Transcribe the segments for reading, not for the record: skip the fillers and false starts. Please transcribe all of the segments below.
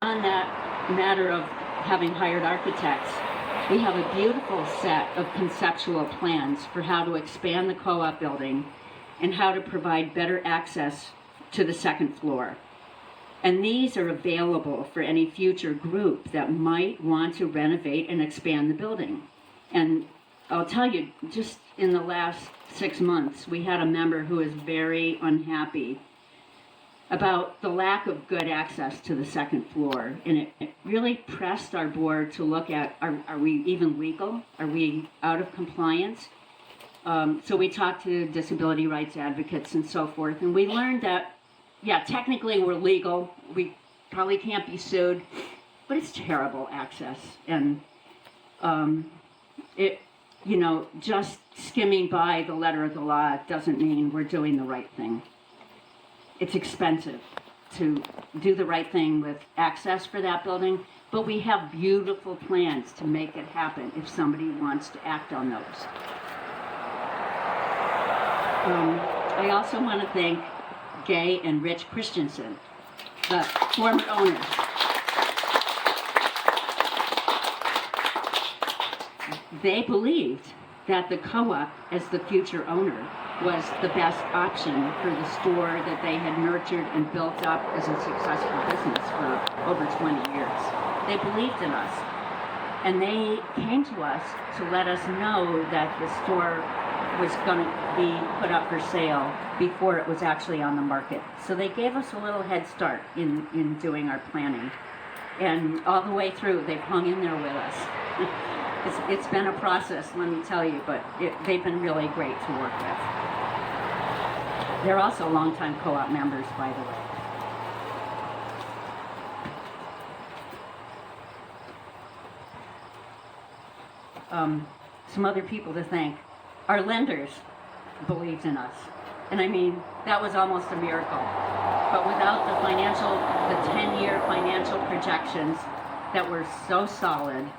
On that matter of having hired architects, we have a beautiful set of conceptual plans for how to expand the co-op building and how to provide better access to the second floor. And these are available for any future group that might want to renovate and expand the building. And I'll tell you, just in the last 6 months, we had a member who is very unhappy about the lack of good access to the second floor. And it really pressed our board to look at, are we even legal? Are we out of compliance? So we talked to disability rights advocates and so forth, and we learned that, yeah, technically we're legal. We probably can't be sued, but it's terrible access. And just skimming by the letter of the law doesn't mean we're doing the right thing. It's expensive to do the right thing with access for that building, but we have beautiful plans to make it happen if somebody wants to act on those. I also want to thank Gay and Rich Christensen, the former owners. They believed that the co-op, as the future owner, was the best option for the store that they had nurtured and built up as a successful business for over 20 years. They believed in us, and they came to us to let us know that the store was going to be put up for sale before it was actually on the market. So they gave us a little head start in doing our planning. And all the way through, they've hung in there with us. It's been a process, let me tell you, but they've been really great to work with. They're also longtime co-op members, by the way. Some other people to thank. Our lenders believed in us. And I mean, that was almost a miracle. But without the 10-year financial projections that were so solid,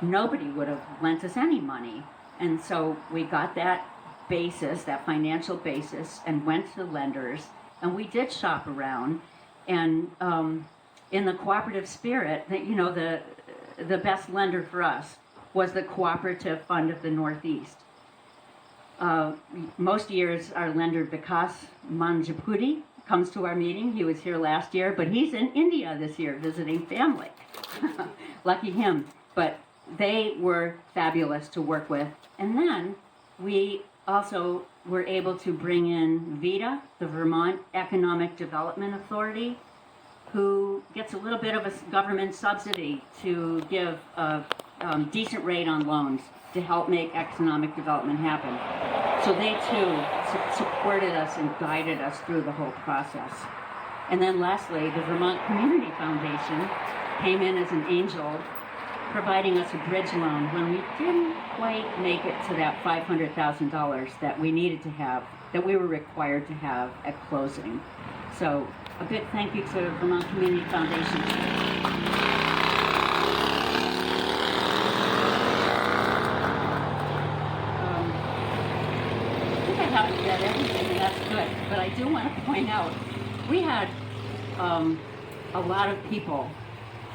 nobody would have lent us any money. And so we got that basis, that financial basis, and went to lenders, and we did shop around. And in the cooperative spirit, the best lender for us was the Cooperative Fund of the Northeast. Most years, our lender, Vikas Manjapudi, comes to our meeting. He was here last year, but he's in India this year visiting family. Lucky him. But they were fabulous to work with. And then we also were able to bring in VEDA, the Vermont Economic Development Authority, who gets a little bit of a government subsidy to give a decent rate on loans to help make economic development happen. So they too supported us and guided us through the whole process. And then lastly, the Vermont Community Foundation came in as an angel, providing us a bridge loan when we didn't quite make it to that $500,000 that we needed to have, that we were required to have at closing. So a big thank you to the Vermont Community Foundation. I think I haven't read everything, and that's good, but I do want to point out, we had a lot of people,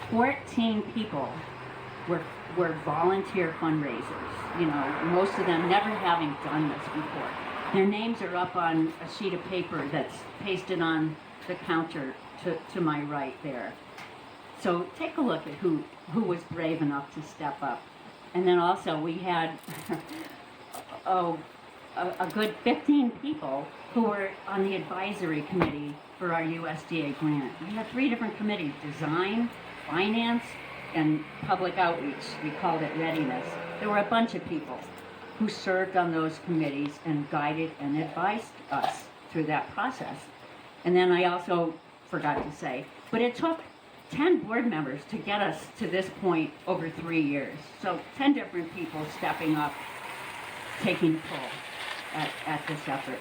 14 people were volunteer fundraisers, most of them never having done this before. Their names are up on a sheet of paper that's pasted on the counter to my right there. So take a look at who was brave enough to step up. And then also we had a good 15 people who were on the advisory committee for our USDA grant. We had 3 different committees: design, finance, and public outreach. We called it readiness. There were a bunch of people who served on those committees and guided and advised us through that process. And then I also forgot to say, but it took 10 board members to get us to this point over 3 years. So 10 different people stepping up, taking pull at this effort.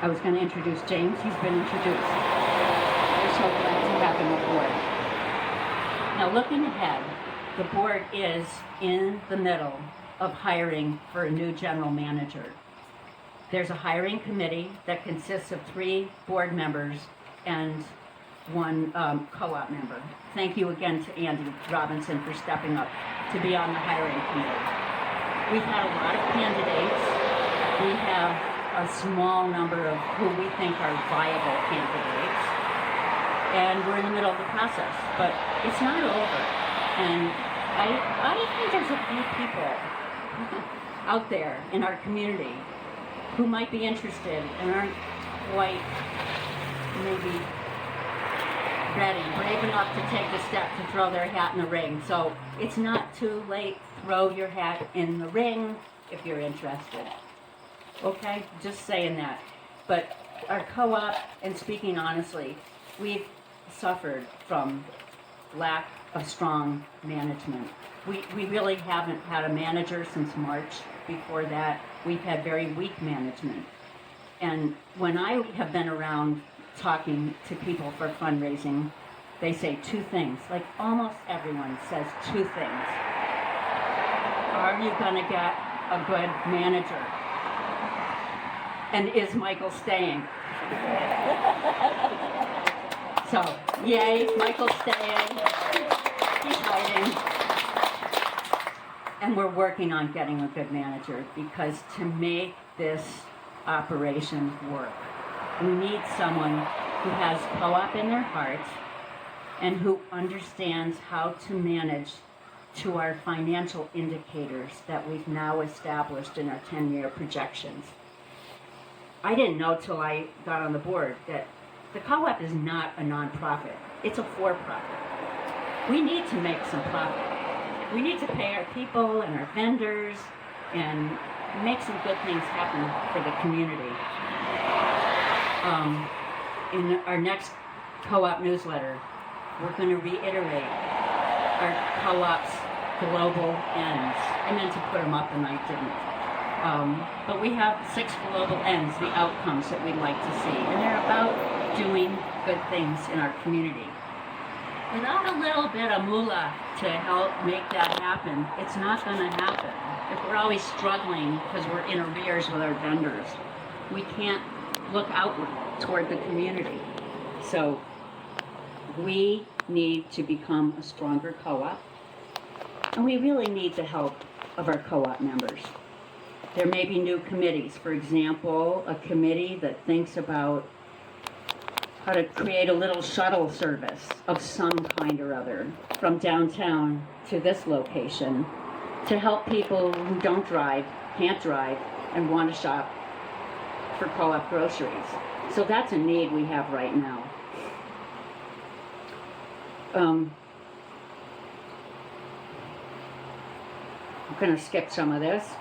I was going to introduce James. He's been introduced. We're so glad to have him aboard. Now, looking ahead, the board is in the middle of hiring for a new general manager. There's a hiring committee that consists of 3 board members and 1 co-op member. Thank you again to Andy Robinson for stepping up to be on the hiring committee. We've had a lot of candidates. We have a small number of who we think are viable candidates. And we're in the middle of the process, but it's not over. And I think there's a few people out there in our community who might be interested and aren't quite maybe ready, brave enough to take the step to throw their hat in the ring. So it's not too late. Throw your hat in the ring if you're interested. Okay, just saying that. But our co-op, and speaking honestly, we've suffered from lack of strong management. We really haven't had a manager since March. Before that, we've had very weak management. And when I have been around talking to people for fundraising, they say 2 things. Like almost everyone says 2 things. Are you going to get a good manager? And is Michael staying? So, yay, Michael's staying. He's waiting. And we're working on getting a good manager, because to make this operation work, we need someone who has co-op in their heart and who understands how to manage to our financial indicators that we've now established in our 10-year projections. I didn't know till I got on the board that the co-op is not a nonprofit. It's a for-profit. We need to make some profit. We need to pay our people and our vendors and make some good things happen for the community. In our next co-op newsletter, we're going to reiterate our co-op's global ends. I meant to put them up and I didn't. But we have 6 global ends, the outcomes that we'd like to see. And they're about doing good things in our community. Without a little bit of moolah to help make that happen, it's not going to happen. If we're always struggling because we're in arrears with our vendors, we can't look outward toward the community. So we need to become a stronger co-op, and we really need the help of our co-op members. There may be new committees. For example, a committee that thinks about how to create a little shuttle service of some kind or other from downtown to this location to help people who don't drive, can't drive, and want to shop for co-op groceries. So that's a need we have right now. I'm going to skip some of this.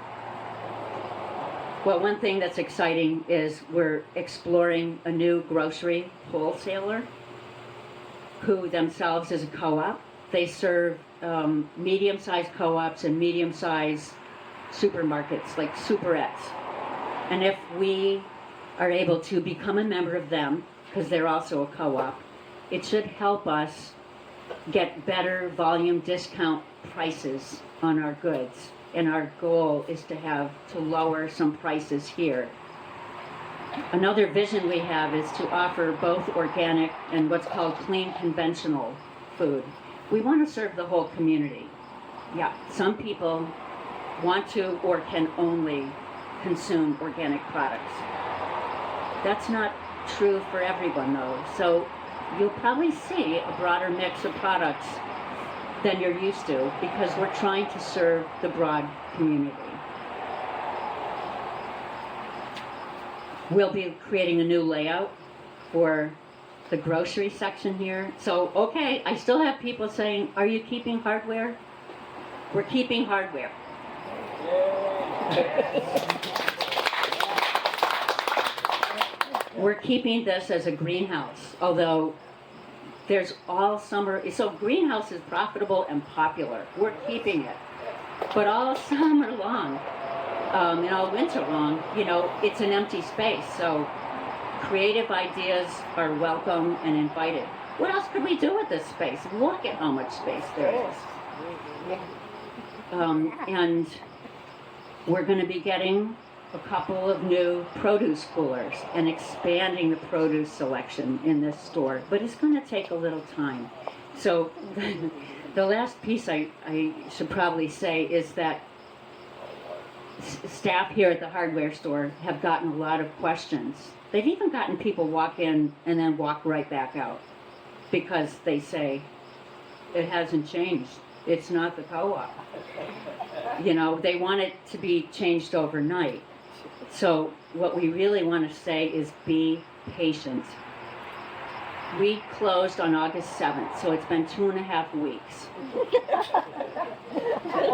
Well, one thing that's exciting is we're exploring a new grocery wholesaler who themselves is a co-op. They serve medium-sized co-ops and medium-sized supermarkets like superettes. And if we are able to become a member of them, because they're also a co-op, it should help us get better volume discount prices on our goods. And our goal is to lower some prices here. Another vision we have is to offer both organic and what's called clean conventional food. We want to serve the whole community. Yeah, some people want to or can only consume organic products. That's not true for everyone though. So you'll probably see a broader mix of products than you're used to, because we're trying to serve the broad community. We'll be creating a new layout for the grocery section here. So, okay, I still have people saying, are you keeping hardware? We're keeping hardware. We're keeping this as a greenhouse, although there's all summer, so greenhouse is profitable and popular. We're keeping it. But all summer long, and all winter long, it's an empty space. So creative ideas are welcome and invited. What else could we do with this space? Look at how much space there is. And we're going to be getting a couple of new produce coolers and expanding the produce selection in this store, but it's going to take a little time. So the last piece I should probably say is that staff here at the hardware store have gotten a lot of questions. They've even gotten people walk in and then walk right back out because they say, it hasn't changed. It's not the co-op. You know, they want it to be changed overnight. So what we really want to say is be patient. We closed on August 7th, so it's been 2.5 weeks.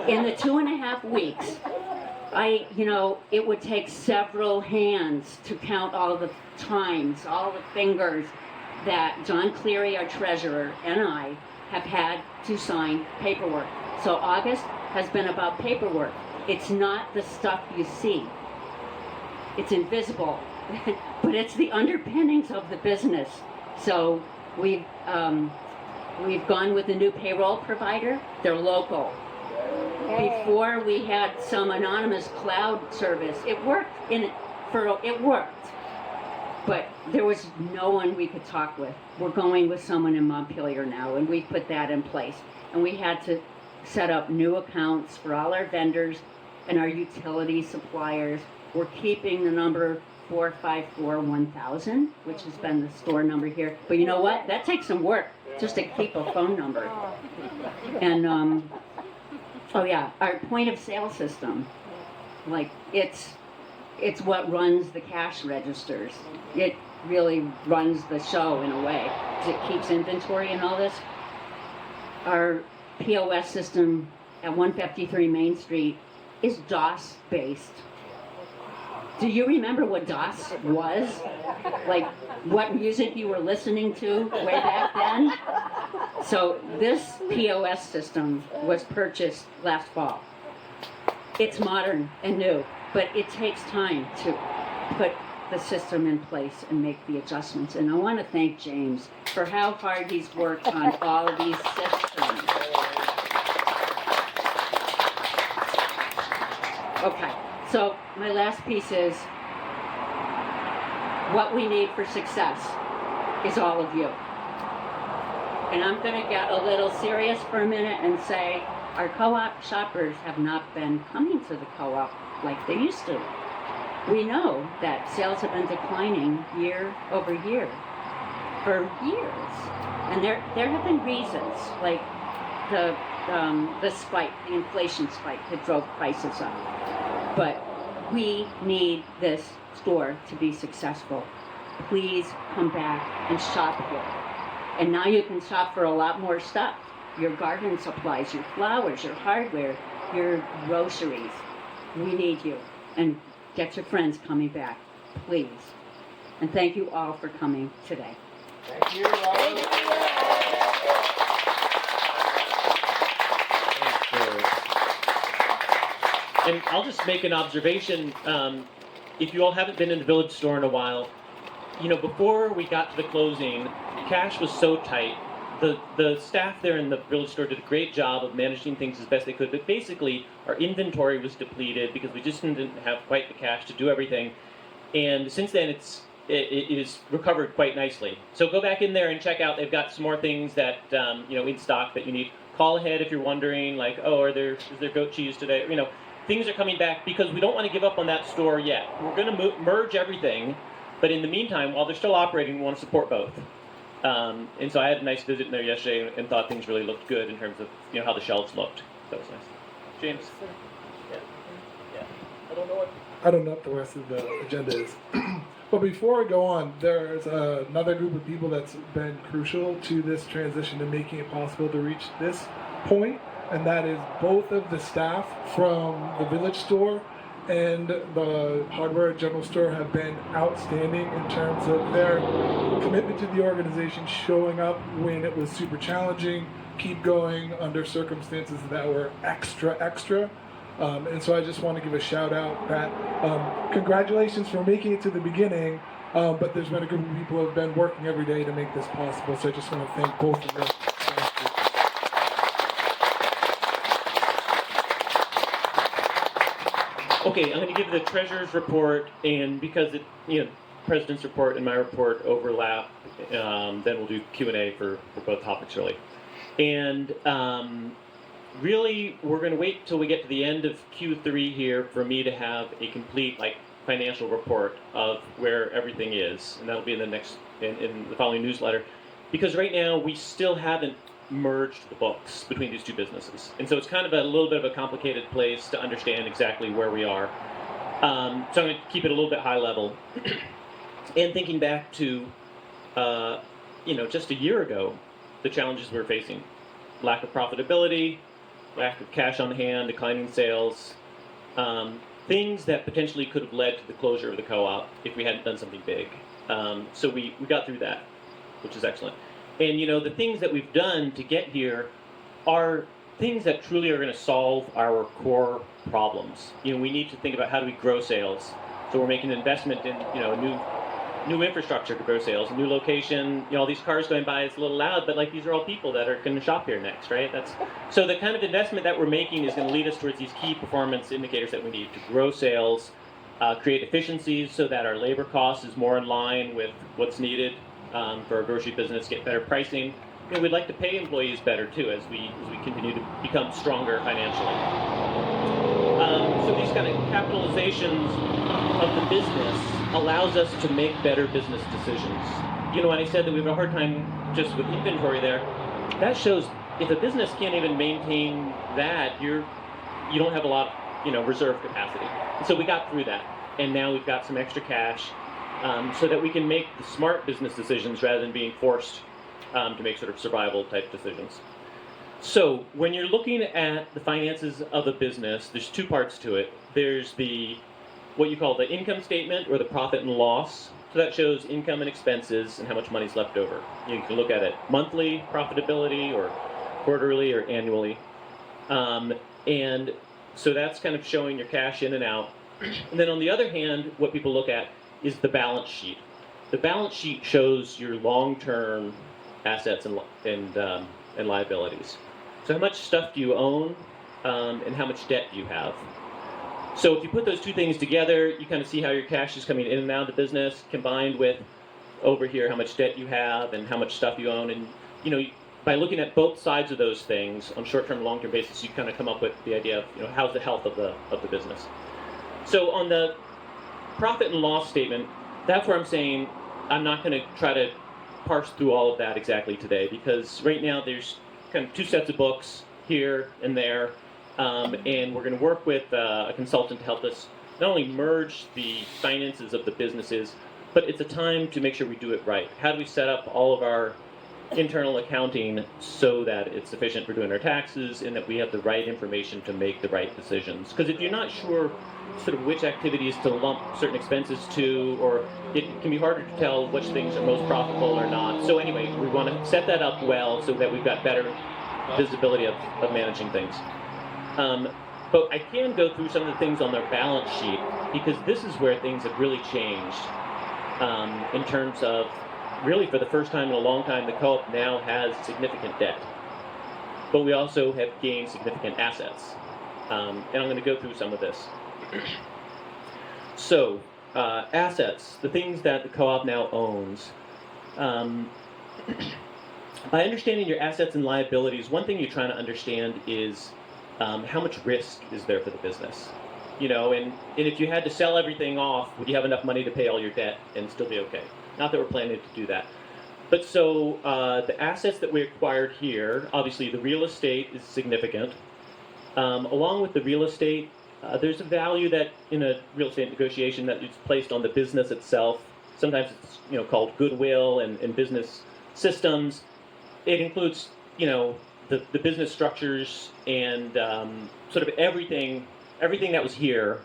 In the 2.5 weeks, it would take several hands to count all the times, all the fingers that John Cleary, our treasurer, and I have had to sign paperwork. So August has been about paperwork. It's not the stuff you see. It's invisible, but it's the underpinnings of the business. So we've gone with a new payroll provider. They're local. Before we had some anonymous cloud service. It worked it worked, but there was no one we could talk with. We're going with someone in Montpelier now, and we put that in place. And we had to set up new accounts for all our vendors and our utility suppliers. We're keeping the number 454-1000, which has been the store number here. But you know what? That takes some work just to keep a phone number. And our point of sale system, like it's what runs the cash registers. It really runs the show in a way. It keeps inventory and all this. Our POS system at 153 Main Street is DOS based. Do you remember what DOS was? Like what music you were listening to way back then? So this POS system was purchased last fall. It's modern and new, but it takes time to put the system in place and make the adjustments. And I want to thank James for how hard he's worked on all of these systems. Okay. So my last piece is what we need for success is all of you. And I'm going to get a little serious for a minute and say our co-op shoppers have not been coming to the co-op like they used to. We know that sales have been declining year over year for years. And there have been reasons, like the spike, the inflation spike that drove prices up. But we need this store to be successful. Please come back and shop here. And now you can shop for a lot more stuff. Your garden supplies, your flowers, your hardware, your groceries. We need you. And get your friends coming back, please. And thank you all for coming today. Thank you, Robert. And I'll just make an observation. If you all haven't been in the Village store in a while, before we got to the closing, cash was so tight. The staff there in the Village store did a great job of managing things as best they could, but basically our inventory was depleted because we just didn't have quite the cash to do everything. And since then, it is recovered quite nicely. So go back in there and check out. They've got some more things that in stock that you need. Call ahead if you're wondering, like, is there goat cheese today? Things are coming back because we don't want to give up on that store yet. We're going to merge everything, but in the meantime, while they're still operating, we want to support both. And so I had a nice visit in there yesterday and thought things really looked good in terms of how the shelves looked. That was nice. James? Yeah. I don't know what the rest of the agenda is. But before I go on, there's another group of people that's been crucial to this transition and making it possible to reach this point, and that is both of the staff from the Village store and the Hardware General Store have been outstanding in terms of their commitment to the organization, showing up when it was super challenging, keep going under circumstances that were extra. And so I just want to give a shout out that congratulations for making it to the beginning, but there's been a group of people who have been working every day to make this possible, so I just want to thank both of them. Okay, I'm going to give the treasurer's report, and because president's report and my report overlap, then we'll do Q&A for both topics really. And really, we're going to wait till we get to the end of Q3 here for me to have a complete financial report of where everything is, and that'll be in the following newsletter. Because right now we still haven't merged the books between these two businesses, and so it's kind of a little bit of a complicated place to understand exactly where we are. So I'm going to keep it a little bit high level. And thinking back to, just a year ago, the challenges we were facing: lack of profitability, lack of cash on hand, declining sales, things that potentially could have led to the closure of the co-op if we hadn't done something big. So we got through that, which is excellent. And the things that we've done to get here are things that truly are going to solve our core problems. We need to think about how do we grow sales. So we're making an investment in new infrastructure to grow sales, a new location. All these cars going by, it's a little loud, but these are all people that are going to shop here next, right? So the kind of investment that we're making is going to lead us towards these key performance indicators that we need to grow sales, create efficiencies so that our labor cost is more in line with what's needed for our grocery business, get better pricing. We'd like to pay employees better too as we continue to become stronger financially. So these kind of capitalizations of the business allows us to make better business decisions. When I said that we have a hard time just with inventory there, that shows if a business can't even maintain that, you don't have a lot, reserve capacity. And so we got through that, and now we've got some extra cash, so that we can make the smart business decisions rather than being forced to make sort of survival type decisions. So when you're looking at the finances of a business, there's two parts to it. There's what you call the income statement or the profit and loss. So that shows income and expenses and how much money's left over. You can look at it monthly profitability or quarterly or annually. And so that's kind of showing your cash in and out. And then on the other hand, what people look at is the balance sheet. The balance sheet shows your long-term assets and liabilities. So how much stuff do you own, and how much debt do you have? So if you put those two things together, you kind of see how your cash is coming in and out of the business, combined with over here how much debt you have and how much stuff you own. And by looking at both sides of those things on short-term and long-term basis, you kind of come up with the idea of how's the health of the business. So on the profit and loss statement, that's where I'm saying I'm not going to try to parse through all of that exactly today, because right now there's kind of two sets of books here and there, and we're going to work with a consultant to help us not only merge the finances of the businesses, but it's a time to make sure we do it right. How do we set up all of our internal accounting so that it's sufficient for doing our taxes and that we have the right information to make the right decisions? Because if you're not sure sort of which activities to lump certain expenses to, or it can be harder to tell which things are most profitable or not. So anyway, we want to set that up well so that we've got better visibility of managing things. But I can go through some of the things on their balance sheet, because this is where things have really changed in terms of, really for the first time in a long time, the co-op now has significant debt. But we also have gained significant assets. And I'm going to go through some of this. So, assets, the things that the co-op now owns. By understanding your assets and liabilities, one thing you're trying to understand is how much risk is there for the business. And if you had to sell everything off, would you have enough money to pay all your debt and still be okay? Not that we're planning to do that. But so the assets that we acquired here, obviously the real estate is significant. Along with the real estate, there's a value that in a real estate negotiation that is placed on the business itself. Sometimes it's called goodwill and business systems. It includes the business structures and sort of everything that was here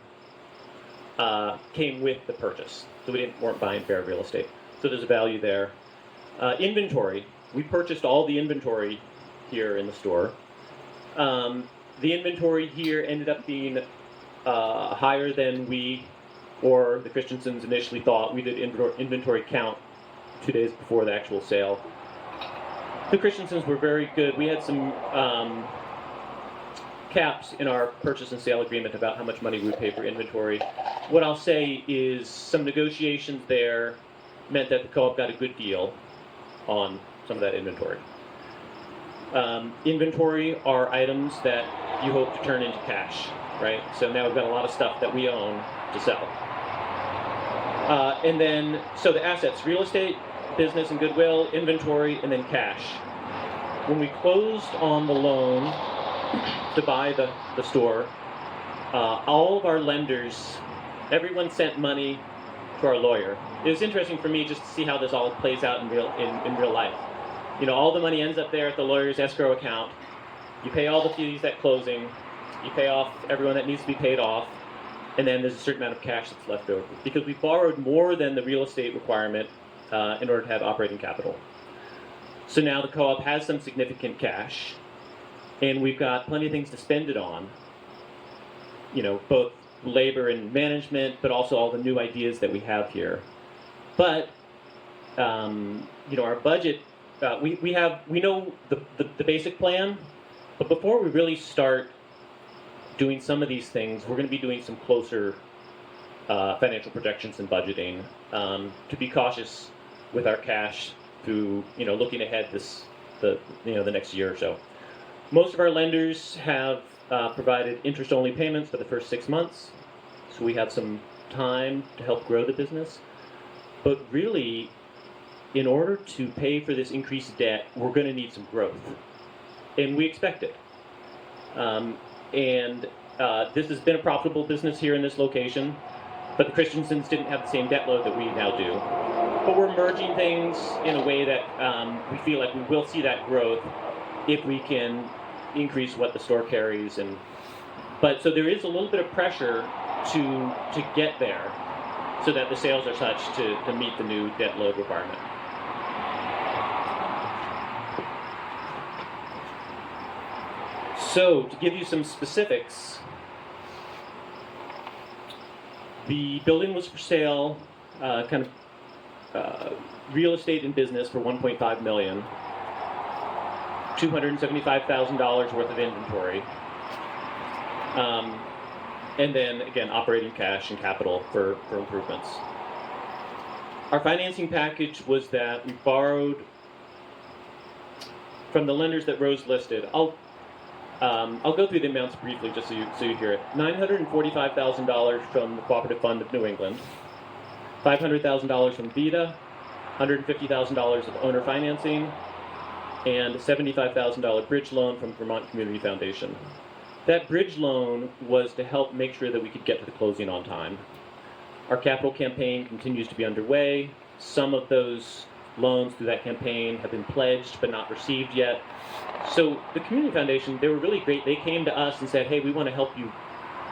came with the purchase. So we weren't buying bare real estate. So there's a value there. Inventory. We purchased all the inventory here in the store. The inventory here ended up being higher than we or the Christensens initially thought. We did inventory count 2 days before the actual sale. The Christensens were very good. We had some caps in our purchase and sale agreement about how much money we would pay for inventory. What I'll say is some negotiations there meant that the co-op got a good deal on some of that inventory. Inventory are items that you hope to turn into cash, right? So now we've got a lot of stuff that we own to sell. And then, so the assets, real estate, business and goodwill, inventory, and then cash. When we closed on the loan to buy the store, all of our lenders, everyone sent money to our lawyer. It was interesting for me just to see how this all plays out in real life. You know, all the money ends up there at the lawyer's escrow account. You pay all the fees at closing. You pay off everyone that needs to be paid off. And then there's a certain amount of cash that's left over. Because we borrowed more than the real estate requirement in order to have operating capital. So now the co-op has some significant cash. And we've got plenty of things to spend it on. You know, both labor and management, but also all the new ideas that we have here. But, you know, our budget, we know the basic plan, but before we really start doing some of these things, we're going to be doing some closer financial projections and budgeting to be cautious with our cash through, you know, looking ahead the next year or so. Most of our lenders have provided interest-only payments for the first 6 months, so we have some time to help grow the business. But really, in order to pay for this increased debt, we're going to need some growth, and we expect it. This has been a profitable business here in this location, but the Christensens didn't have the same debt load that we now do. But we're merging things in a way that we feel like we will see that growth if we can increase what the store carries. But so there is a little bit of pressure to get there so that the sales are such to meet the new debt load requirement. So, to give you some specifics, the building was for sale, real estate and business for $1.5 million, $275,000 worth of inventory, and then again operating cash and capital for improvements. Our financing package was that we borrowed from the lenders that Rose listed. I'll go through the amounts briefly just so you hear it. $945,000 from the Cooperative Fund of New England, $500,000 from Vita, $150,000 of owner financing, and a $75,000 bridge loan from Vermont Community Foundation. That bridge loan was to help make sure that we could get to the closing on time. Our capital campaign continues to be underway. Some of those loans through that campaign have been pledged but not received yet. So the Community Foundation, they were really great. They came to us and said, hey, we want to help you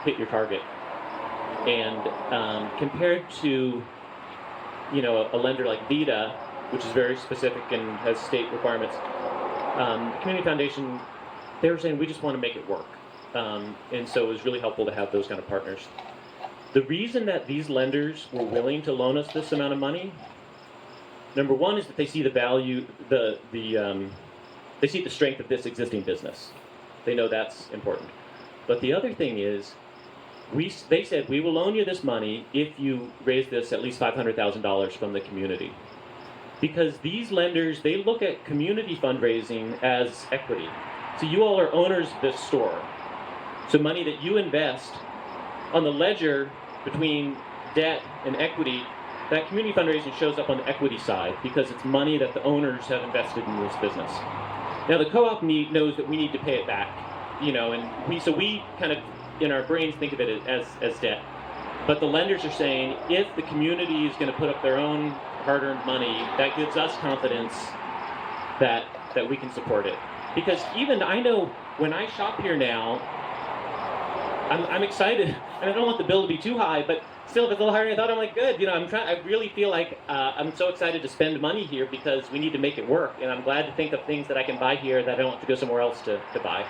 hit your target. And compared to, you know, a lender like Vita, which is very specific and has state requirements, the Community Foundation, they were saying, we just want to make it work. And so it was really helpful to have those kind of partners. The reason that these lenders were willing to loan us this amount of money, number one, is that they see the value, they see the strength of this existing business. They know that's important. But the other thing is, they said, we will loan you this money if you raise this at least $500,000 from the community. Because these lenders, they look at community fundraising as equity. So you all are owners of this store. So money that you invest on the ledger between debt and equity, that community fundraising shows up on the equity side because it's money that the owners have invested in this business. Now the co-op knows that we need to pay it back, you know, and we kind of in our brains think of it as debt. But the lenders are saying if the community is going to put up their own hard-earned money, that gives us confidence that we can support it. Because even I know when I shop here now, I'm excited, and I don't want the bill to be too high, but still, if it's a little higher than I thought, I'm like, good. You know, I really feel like I'm so excited to spend money here because we need to make it work, and I'm glad to think of things that I can buy here that I don't have to go somewhere else to buy.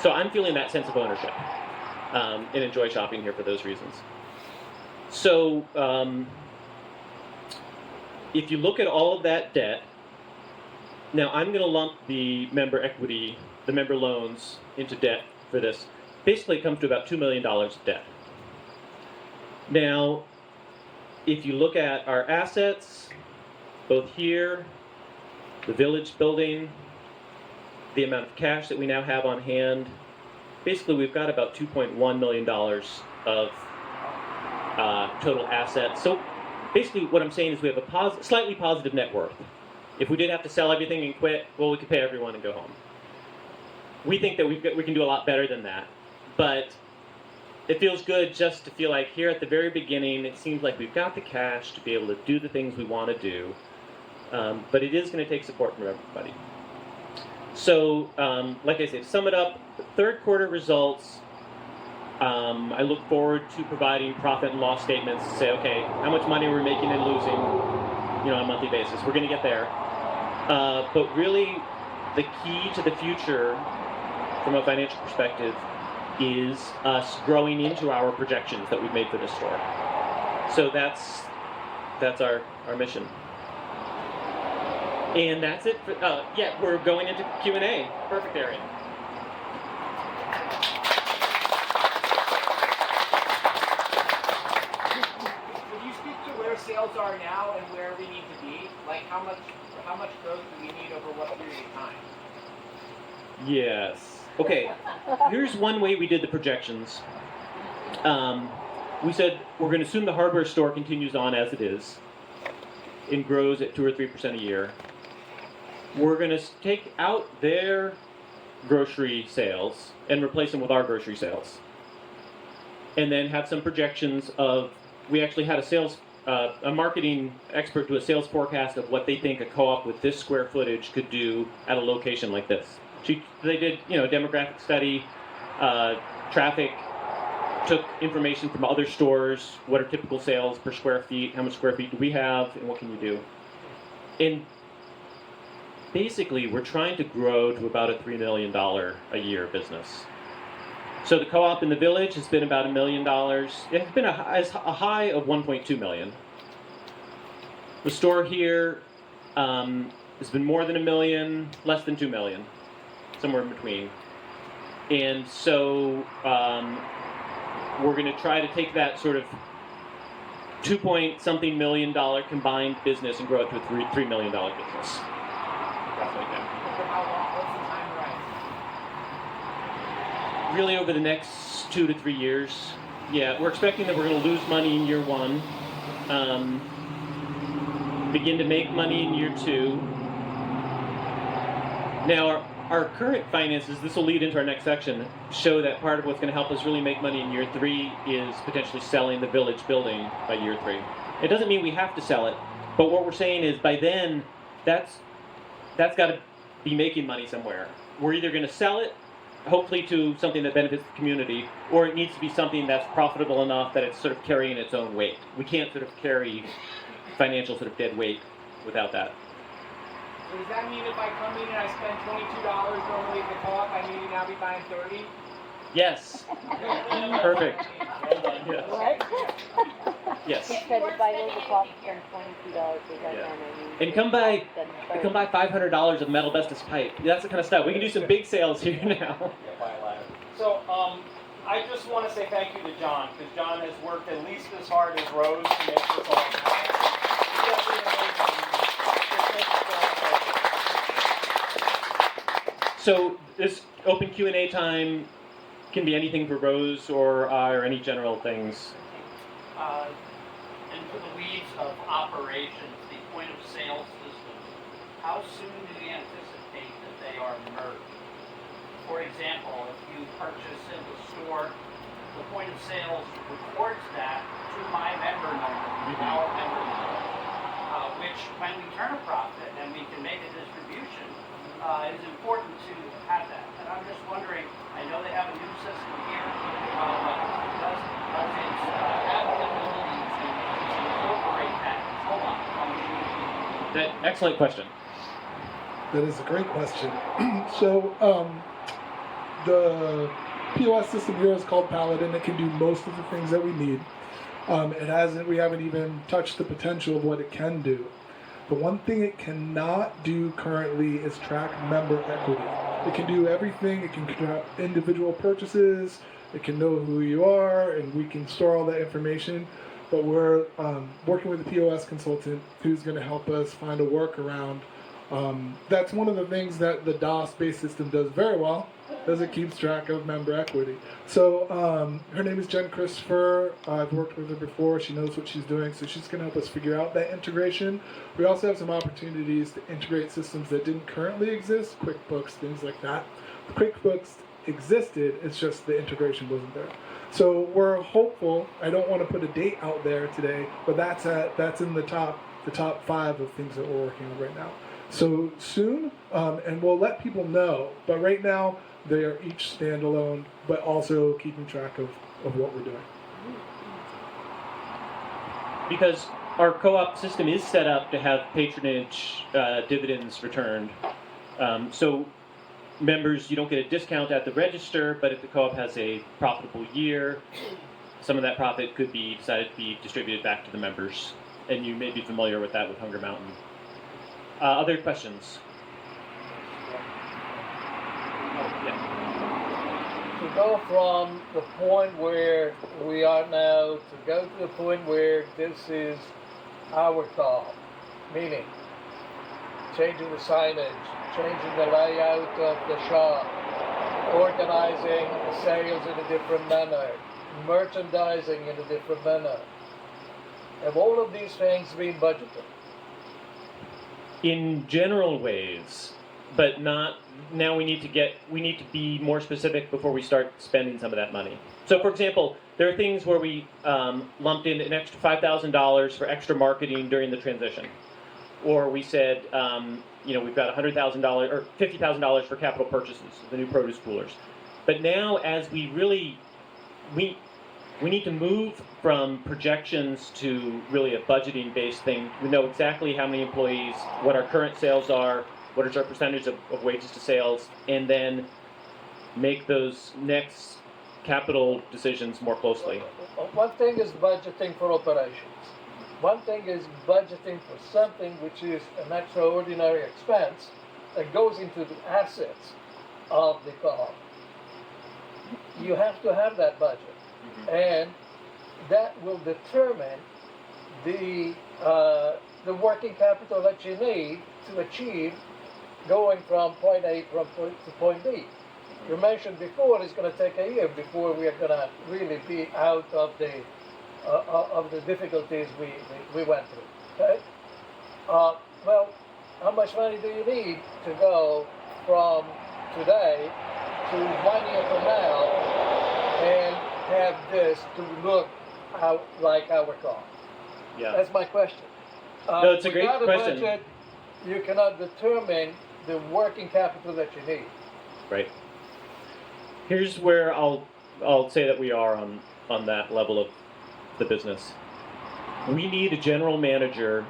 So I'm feeling that sense of ownership and enjoy shopping here for those reasons. So if you look at all of that debt, now I'm going to lump the member equity, the member loans into debt for this. basically it comes to about $2 million of debt. Now, if you look at our assets, both here, the village building, the amount of cash that we now have on hand, basically we've got about $2.1 million of total assets. So basically what I'm saying is we have a slightly positive net worth. If we did have to sell everything and quit, well, we could pay everyone and go home. We think that we can do a lot better than that. But it feels good just to feel like here at the very beginning, it seems like we've got the cash to be able to do the things we want to do. But it is going to take support from everybody. So, like I said, sum it up, third quarter results. I look forward to providing profit and loss statements to say, okay, how much money we're making and losing, on a monthly basis. We're going to get there. But really, the key to the future, from a financial perspective, is us growing into our projections that we've made for this store. So that's our mission. And that's it. We're going into Q&A. Perfect, Arian. Could you speak to where sales are now and where we need to be? Like how much growth do we need over what period of time? Yes. Okay. Here's one way we did the projections. We said we're going to assume the hardware store continues on as it is and grows at 2 or 3% a year. We're going to take out their grocery sales and replace them with our grocery sales. And then have some projections of, we actually had a marketing expert do a sales forecast of what they think a co-op with this square footage could do at a location like this. They did, a demographic study, traffic, took information from other stores, what are typical sales per square feet, how much square feet do we have, and what can you do? And basically, we're trying to grow to about a $3 million a year business. So the co-op in the village has been about $1 million. It's been a high of 1.2 million. The store here has been more than $1 million, less than 2 million, somewhere in between. And so we're going to try to take that sort of 2-point-something million dollar combined business and grow it to a $3 million business. Roughly like that. For how long? What's the time horizon? Really over the next 2 to 3 years. Yeah, we're expecting that we're going to lose money in year 1, begin to make money in year 2. Now, our current finances, this will lead into our next section, show that part of what's going to help us really make money in year 3 is potentially selling the village building by year 3. It doesn't mean we have to sell it, but what we're saying is by then, that's got to be making money somewhere. We're either going to sell it, hopefully to something that benefits the community, or it needs to be something that's profitable enough that it's sort of carrying its own weight. We can't sort of carry financial sort of dead weight without that. So does that mean if I come in and I spend $22 normally at the co-op, I need to now be buying 30? Yes. Perfect. Yes. What? Yes. He said if I go to the pub, spend $22, And come buy $500 of metal Bestis pipe. That's the kind of stuff. We can do some big sales here now. So I just want to say thank you to John, because John has worked at least as hard as Rose to make this all happen. He has been amazing. So this open Q&A time can be anything for Rose or any general things. Into the weeds of operations, the point of sale systems, how soon do you anticipate that they are merged? For example, if you purchase in the store, the point of sales records that to my member number, our member number, which when we turn a profit and we can make a distribution, is important to have that. And I'm just wondering, I know they have a new system here, but does it have the ability to incorporate that co-op function? Excellent question. That is a great question. So the POS system here is called Paladin. It can do most of the things that we need. We haven't even touched the potential of what it can do. The one thing it cannot do currently is track member equity. It can do everything. It can track individual purchases. It can know who you are, and we can store all that information. But we're working with a POS consultant who's going to help us find a workaround. That's one of the things that the DOS-based system does very well, is it keeps track of member equity. So her name is Jen Christopher. I've worked with her before. She knows what she's doing, so she's going to help us figure out that integration. We also have some opportunities to integrate systems that didn't currently exist, QuickBooks, things like that. QuickBooks existed, it's just the integration wasn't there. So we're hopeful. I don't want to put a date out there today, but that's in the top 5 of things that we're working on right now. So soon, and we'll let people know. But right now, they are each standalone, but also keeping track of what we're doing. Because our co-op system is set up to have patronage dividends returned. So members, you don't get a discount at the register, but if the co-op has a profitable year, some of that profit could be decided to be distributed back to the members. And you may be familiar with that with Hunger Mountain. Other questions? Oh, yeah. To go from the point where we are now to go to the point where this is our co-op, meaning changing the signage, changing the layout of the shop, organizing the sales in a different manner, merchandising in a different manner. Have all of these things been budgeted? In general ways, but not, now we need to be more specific before we start spending some of that money. So for example, there are things where we lumped in an extra $5,000 for extra marketing during the transition. Or we said, we've got $100,000 or $50,000 for capital purchases, the new produce coolers. But now, as we need to move from projections to really a budgeting-based thing. We know exactly how many employees, what our current sales are, what is our percentage of wages to sales, and then make those next capital decisions more closely. One thing is budgeting for operations. One thing is budgeting for something which is an extraordinary expense that goes into the assets of the co-op. You have to have that budget. And that will determine the working capital that you need to achieve going from point A to point B. You mentioned before it's going to take a year before we are going to really be out of the difficulties we went through. Okay? Well, how much money do you need to go from today to 1 year from now and have this to look out like our car? Yeah. That's my question. No, it's a great without question. A budget, you cannot determine the working capital that you need. Right. Here's where I'll say that we are on that level of the business. We need a general manager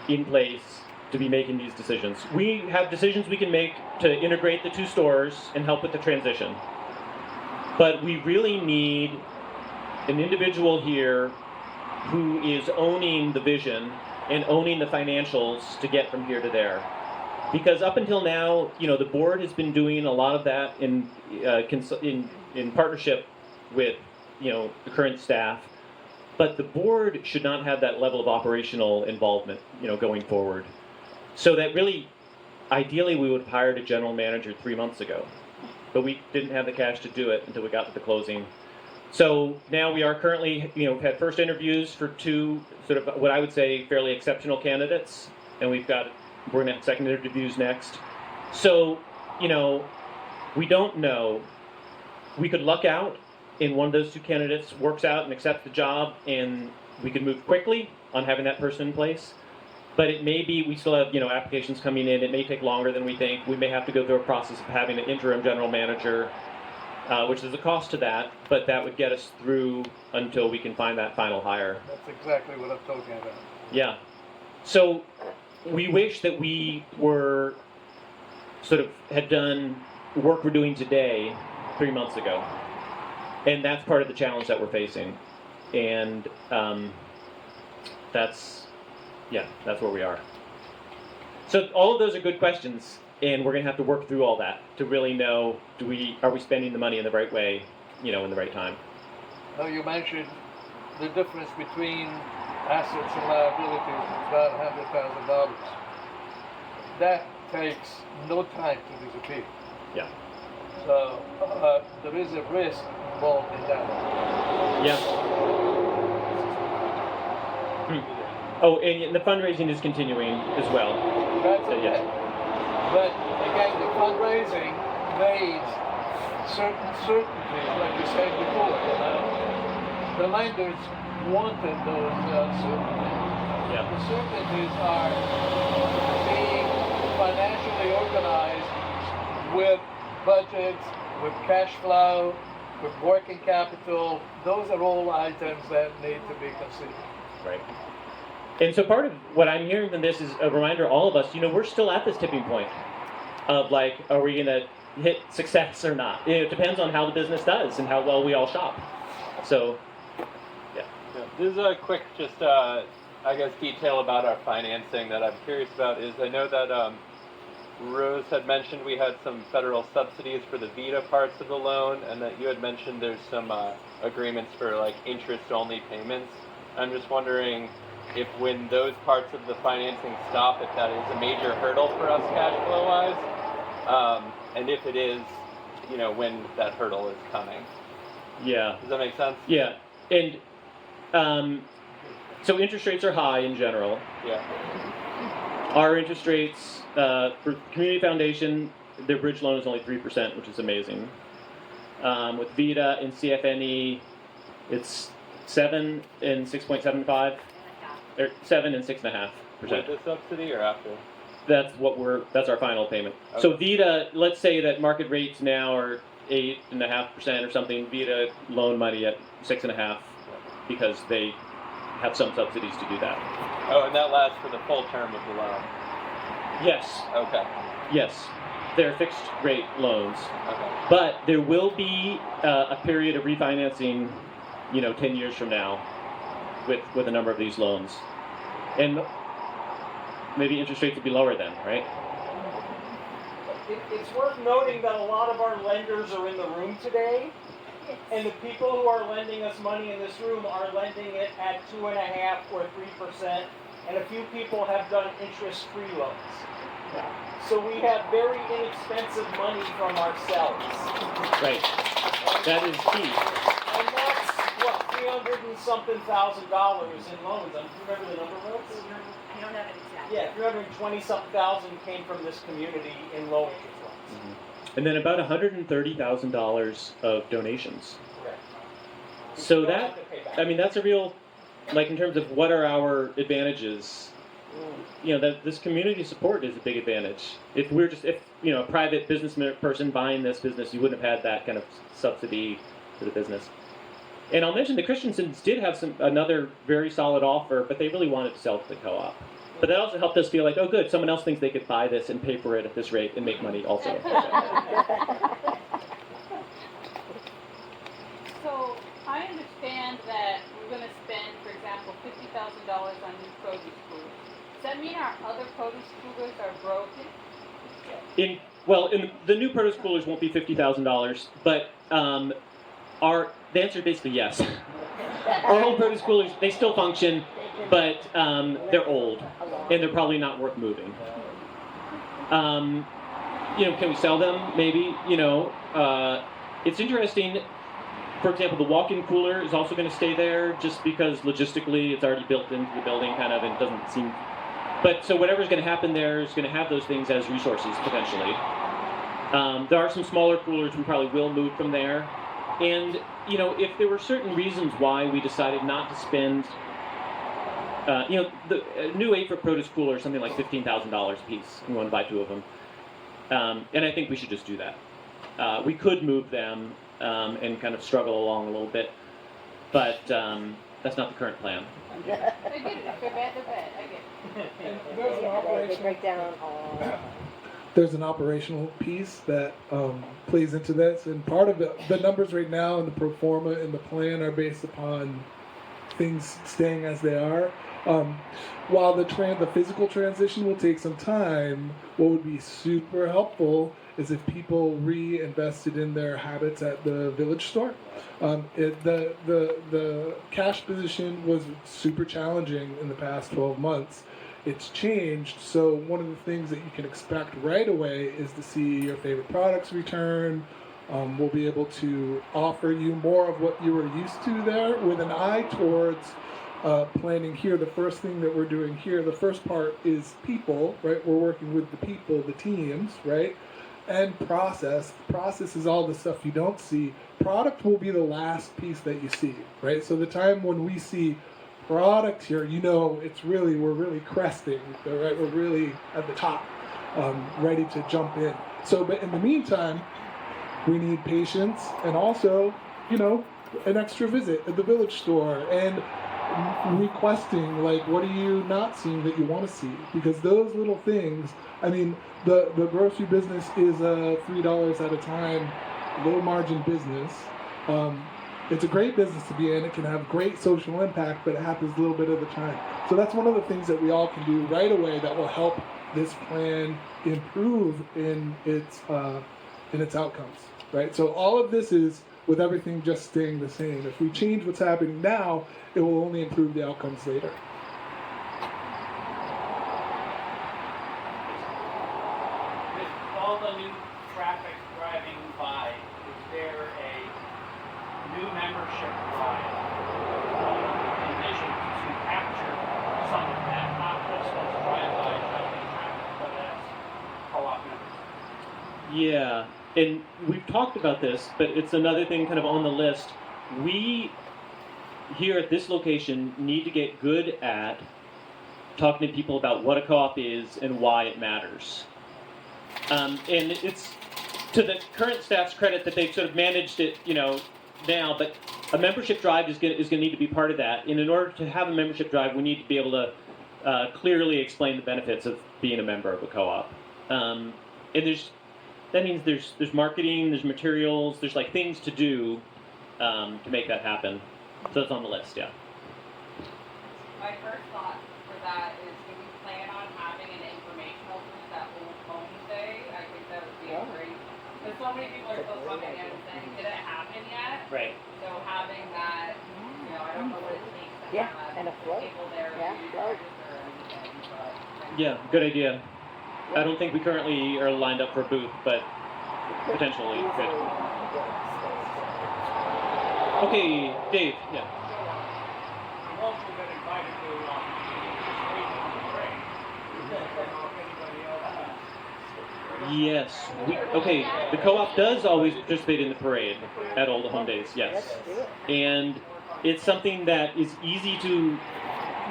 in place to be making these decisions. We have decisions we can make to integrate the 2 stores and help with the transition. But we really need an individual here who is owning the vision and owning the financials to get from here to there. Because up until now, the board has been doing a lot of that in partnership with, the current staff. But the board should not have that level of operational involvement, going forward. So that really, ideally, we would have hired a general manager 3 months ago. But we didn't have the cash to do it until we got to the closing. So now we are currently, had first interviews for 2 sort of what I would say fairly exceptional candidates, and we're going to have second interviews next. So, we don't know. We could luck out and one of those 2 candidates works out and accepts the job, and we could move quickly on having that person in place. But it may be, we still have, applications coming in. It may take longer than we think. We may have to go through a process of having an interim general manager, which is a cost to that, but that would get us through until we can find that final hire. That's exactly what I'm talking about. Yeah. So we wish that we were had done work we're doing today 3 months ago. And that's part of the challenge that we're facing. And that's where we are. So all of those are good questions, and we're going to have to work through all that to really know, are we spending the money in the right way, in the right time? Now you mentioned the difference between assets and liabilities is about $100,000. That takes no time to disappear. Yeah. So there is a risk involved in that. Yeah. Oh, and the fundraising is continuing as well. That's So, okay. yes. But again, the fundraising needs certain certainties, like you said before. The lenders wanted those certainties. Yeah. The certainties are being financially organized with budgets, with cash flow, with working capital. Those are all items that need to be considered. Right. And so part of what I'm hearing from this is a reminder to all of us, we're still at this tipping point of like, are we going to hit success or not? It depends on how the business does and how well we all shop. So, yeah. This is a quick, detail about our financing that I'm curious about is I know that Rose had mentioned we had some federal subsidies for the Vita parts of the loan, and that you had mentioned there's some agreements for like interest-only payments. I'm just wondering if when those parts of the financing stop, if that is a major hurdle for us cash flow-wise, and if it is, when that hurdle is coming. Yeah. Does that make sense? Yeah. And so interest rates are high in general. Yeah. Our interest rates for Community Foundation, their bridge loan is only 3%, which is amazing. With Vita and CFNE, it's 7 and 6.75, or 7 and 6.5%. With the subsidy or after? That's our final payment. Okay. So Vita, let's say that market rates now are 8.5% or something. Vita loan money at 6.5% because they have some subsidies to do that. Oh, and that lasts for the full term of the loan? Yes. Okay. Yes. They're fixed rate loans. Okay. But there will be a period of refinancing, 10 years from now with a number of these loans. And maybe interest rates will be lower then, right? It's worth noting that a lot of our lenders are in the room today, and the people who are lending us money in this room are lending it at 2.5% or 3%, and a few people have done interest-free loans. So we have very inexpensive money from ourselves. Right. That is key. And that's, what, $300 and something thousand in loans. Do you remember the number, Rose? I don't have it exactly. Yeah, 320-something thousand came from this community in low interest loans. Mm-hmm. And then about $130,000 of donations. Correct. So You don't that, have to pay back. that's a real, in terms of what are our advantages, that this community support is a big advantage. If a private business person buying this business, you wouldn't have had that kind of subsidy for the business. And I'll mention the Christensens did have another very solid offer, but they really wanted to sell to the co-op. But that also helped us feel like, oh good, someone else thinks they could buy this and pay for it at this rate and make money also. So I understand that we're going to spend, for example, $50,000 on new produce coolers. Does that mean our other produce coolers are broken? In the new produce coolers won't be $50,000, but the answer is basically yes. Our old produce coolers, they still function, but they're old, and they're probably not worth moving. Can we sell them? Maybe. It's interesting. For example, the walk-in cooler is also going to stay there, just because logistically it's already built into the building, kind of, and it doesn't seem. But so whatever's going to happen there is going to have those things as resources potentially. There are some smaller coolers we probably will move from there. And, if there were certain reasons why we decided not to spend, the new 8-foot produce cooler is something like $15,000 a piece. We want to buy 2 of them. And I think we should just do that. We could move them and kind of struggle along a little bit, but that's not the current plan. I get it. If they're bad, they're bad. I get it. There's an They operational break down all. there's an operational piece that plays into this, and part of it, the numbers right now and the pro forma and the plan are based upon things staying as they are. While the physical transition will take some time, what would be super helpful is if people reinvested in their habits at the village store. The cash position was super challenging in the past 12 months. It's changed, so one of the things that you can expect right away is to see your favorite products return. We'll be able to offer you more of what you were used to there with an eye towards planning here. The first thing that we're doing here, the first part is people, right? We're working with the people, the teams, right? And process. Process is all the stuff you don't see. Product will be the last piece that you see, right? So the time when we see product here, we're really cresting, right? We're really at the top, ready to jump in. So, but in the meantime, we need patience and also, an extra visit at the village store and requesting, like, what are you not seeing that you want to see? Because those little things, the grocery business is $3 at a time, low margin business. It's a great business to be in. It can have great social impact, but it happens a little bit at a time. So that's one of the things that we all can do right away that will help this plan improve in its outcomes, right? So all of this is with everything just staying the same. If we change what's happening now, it will only improve the outcomes later. With all the new traffic driving by, is there a new membership drive envisioned to capture some of that, not just those drive-by driving traffic, but as co-op members? Yeah, and we've talked about this, but it's another thing kind of on the list. We, here at this location, need to get good at talking to people about what a co-op is and why it matters. And it's to the current staff's credit that they've sort of managed it, now, but a membership drive is going to need to be part of that. And in order to have a membership drive, we need to be able to clearly explain the benefits of being a member of a co-op. And that means there's marketing, there's materials, there's like things to do to make that happen. So it's on the list, yeah. My first thought for that is, do we plan on having an informational booth at Old Home Day? I think that would be great. Because so many people are still coming in and saying, did it happen yet? Right. So having that, I don't know what it takes to Yeah, have and a float. people there Yeah, to float. register or anything, but. Yeah, good idea. I don't think we currently are lined up for a booth, but potentially good. Okay, Dave, yeah. We've also been invited to participate in the parade. I don't know if anybody else has. Yes. The co-op does always participate in the parade at Old Home Days, yes. And it's something that is easy to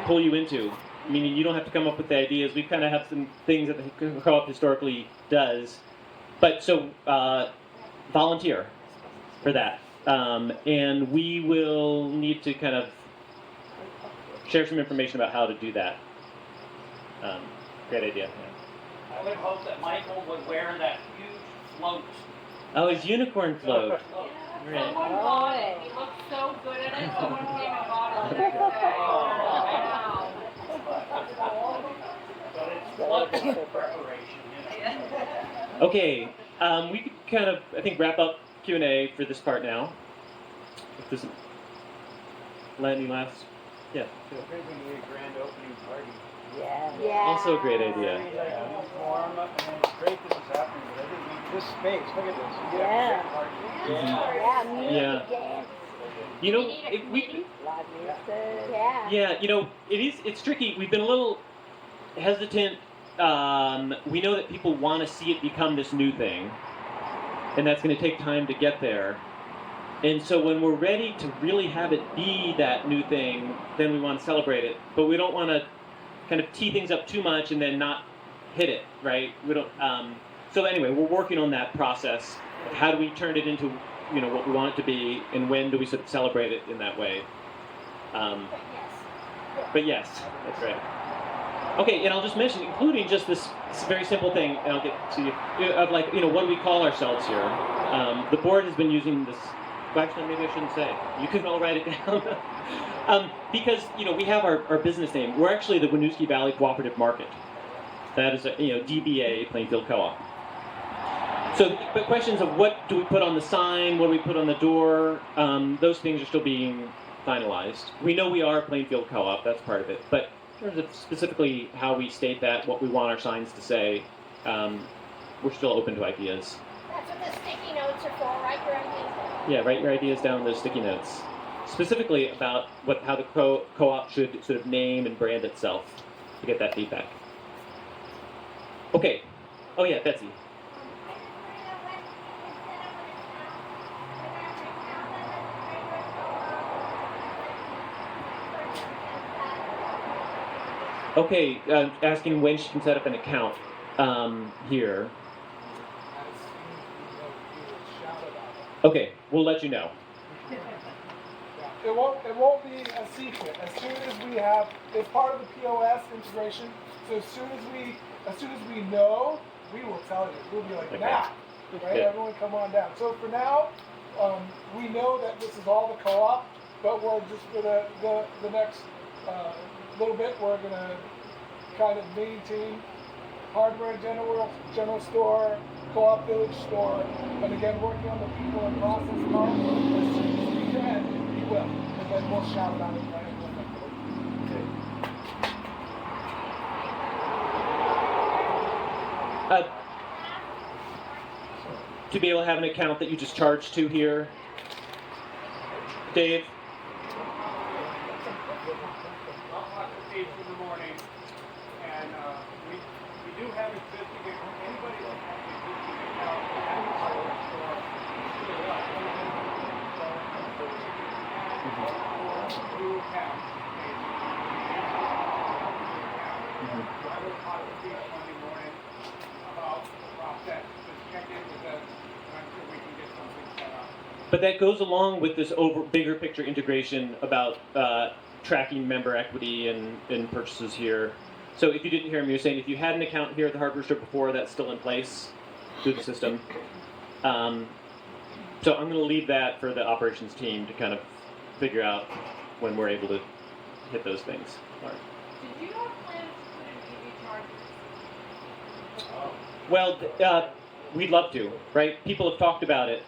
pull you into. Meaning you don't have to come up with the ideas. We kind of have some things that the co-op historically does. But so volunteer for that. And we will need to kind of share some information about how to do that. Great idea. Yeah. I would hope that Michael would wear that huge float. Oh, his unicorn float. Right. Someone bought it. He looked so good at it. Someone came and bought it the next day. I know. But it's float preparation, Okay, we could kind of, I think, wrap up Q&A for this part now. If this any last, yeah. Maybe we need a grand opening party. Yeah. Also a great idea. Warm up, it's great this is happening, but I think this space, look at this. You Yeah. get a great party. Yeah, music, Yeah. dance, If we live music. Yeah. Yeah, it's tricky. We've been a little hesitant. We know that people want to see it become this new thing, and that's going to take time to get there. And so when we're ready to really have it be that new thing, then we want to celebrate it. But we don't want to kind of tee things up too much and then not hit it, right? We don't. So anyway, we're working on that process. How do we turn it into, what we want it to be, and when do we sort of celebrate it in that way? But yes, that's right. Okay, and I'll just mention, including just this very simple thing, and I'll get to you, of like, what do we call ourselves here? The board has been using this Well, actually, maybe I shouldn't say. You can all write it down. Because, we have our business name. We're actually the Winooski Valley Cooperative Market. That is, DBA, Plainfield Co-op. So, but questions of what do we put on the sign, what do we put on the door, those things are still being finalized. We know we are Plainfield Co-op, that's part of it. But in terms of specifically how we state that, what we want our signs to say, we're still open to ideas. That's what the sticky notes are for, write your ideas down. Yeah, write your ideas down in those sticky notes. Specifically about how the co-op should sort of name and brand itself to get that feedback. Okay. Oh yeah, Betsy. Okay, asking when she can set up an account here. Okay, we'll let you know. It won't be a secret. As soon as we have, it's part of the POS integration. So as soon as we know, we will tell you. We'll be like, Okay. now, right? Good. Everyone come on down. So for now, we know that this is all the co-op, but we're just for the next little bit, we're gonna kind of maintain hardware general store, co-op village store, and again working on the people and process part. As soon as we can, we will, and then we'll shout about it right away. To be able to have an account that you just charge to here, Dave. Steve in the morning, and we do have existing, anybody that has existing account, has a hardware store, new account. I will talk to Steve Monday morning about the process, just check in with us, and I'm sure we can get something set up. But that goes along with this bigger picture integration about tracking member equity and purchases here. So if you didn't hear me, you're saying if you had an account here at the hardware store before, that's still in place through the system. So I'm going to leave that for the operations team to kind of figure out when we're able to hit those things. All right. Did you have plans to put in EV chargers? Well, we'd love to, right? People have talked about it.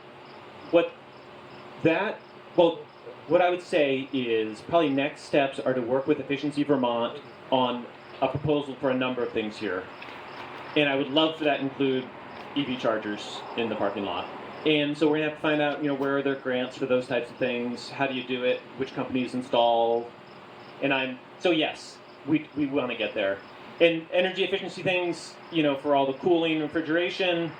What I would say is probably next steps are to work with Efficiency Vermont on a proposal for a number of things here. And I would love for that to include EV chargers in the parking lot. And so we're gonna have to find out, where are there grants for those types of things? How do you do it? Which companies install? And yes, we want to get there. And energy efficiency things, for all the cooling and refrigeration,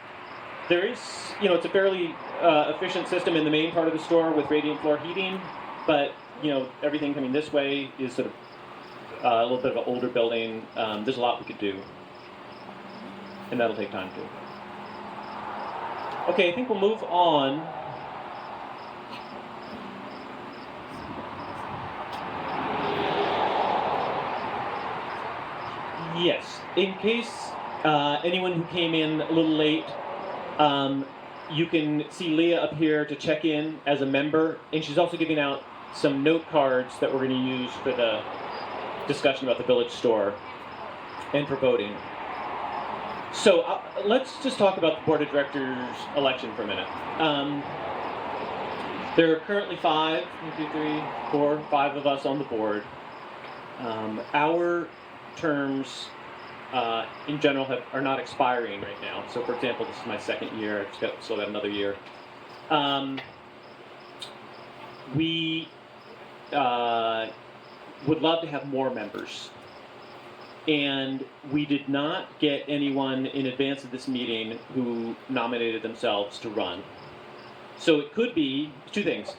there is, it's a fairly efficient system in the main part of the store with radiant floor heating, but, everything coming this way is sort of a little bit of an older building. There's a lot we could do, and that'll take time too. Okay, I think we'll move on. Yes, in case anyone who came in a little late, you can see Leah up here to check in as a member, and she's also giving out some note cards that we're going to use for the discussion about the village store and for voting. So let's just talk about the board of directors election for a minute. There are currently 5 of us on the board. Our terms in general are not expiring right now. So for example, this is my 2nd year. I've still got another year. We would love to have more members. And we did not get anyone in advance of this meeting who nominated themselves to run. So it could be 2 things.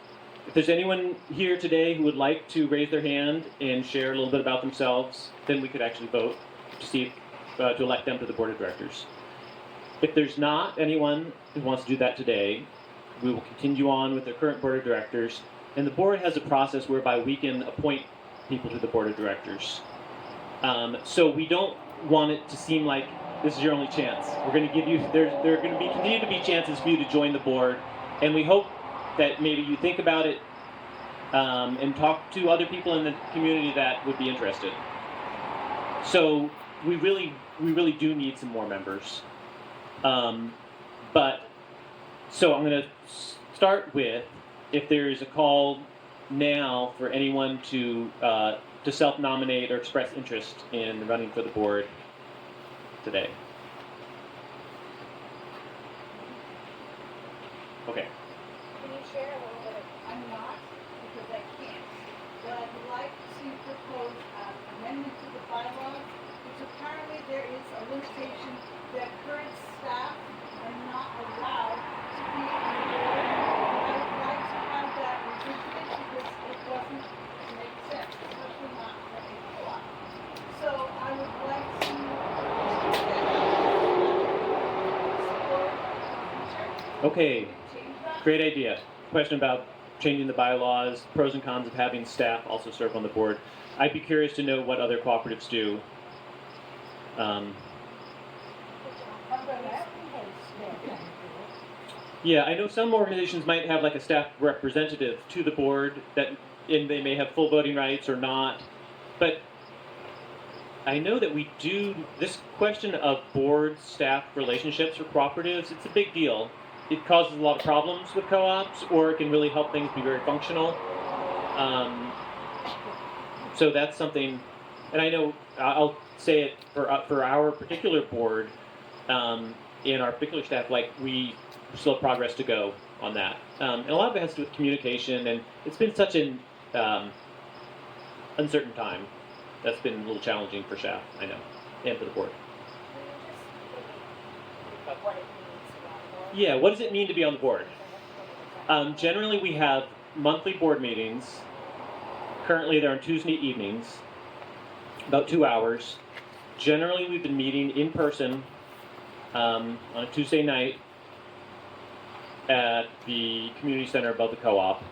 If there's anyone here today who would like to raise their hand and share a little bit about themselves, then we could actually vote to see to elect them to the board of directors. If there's not anyone who wants to do that today, we will continue on with the current board of directors. And the board has a process whereby we can appoint people to the board of directors. So we don't want it to seem like this is your only chance. We're going to give you, there are going to continue to be chances for you to join the board, and we hope that maybe you think about it and talk to other people in the community that would be interested. So we really do need some more members. But so I'm going to start with, if there is a call now for anyone to self-nominate or express interest in running for the board today. Okay. Can you share a little bit of? I'm not, because I can't. But I would like to propose an amendment to the bylaws, which apparently there is a limitation that current staff are not allowed to be on the board. I would like to have that revisited because it doesn't make sense, especially not for a co-op. So I would like to Okay. Great idea. Question about changing the bylaws, pros and cons of having staff also serve on the board. I'd be curious to know what other cooperatives do. Yeah, I know some organizations might have like a staff representative to the board and they may have full voting rights or not. But I know that we do this question of board staff relationships for cooperatives. It's a big deal. It causes a lot of problems with co-ops, or it can really help things be very functional. So that's something, and I know I'll say it for our particular board, in our particular staff, like we still have progress to go on that, and a lot of it has to do with communication, and it's been such an uncertain time. That's been a little challenging for staff, I know, and for the board. What it means to be on board? Yeah, what does it mean to be on the board? Generally, we have monthly board meetings. Currently, they're on Tuesday evenings, about 2 hours. Generally, we've been meeting in person on a Tuesday night at the community center above the co-op,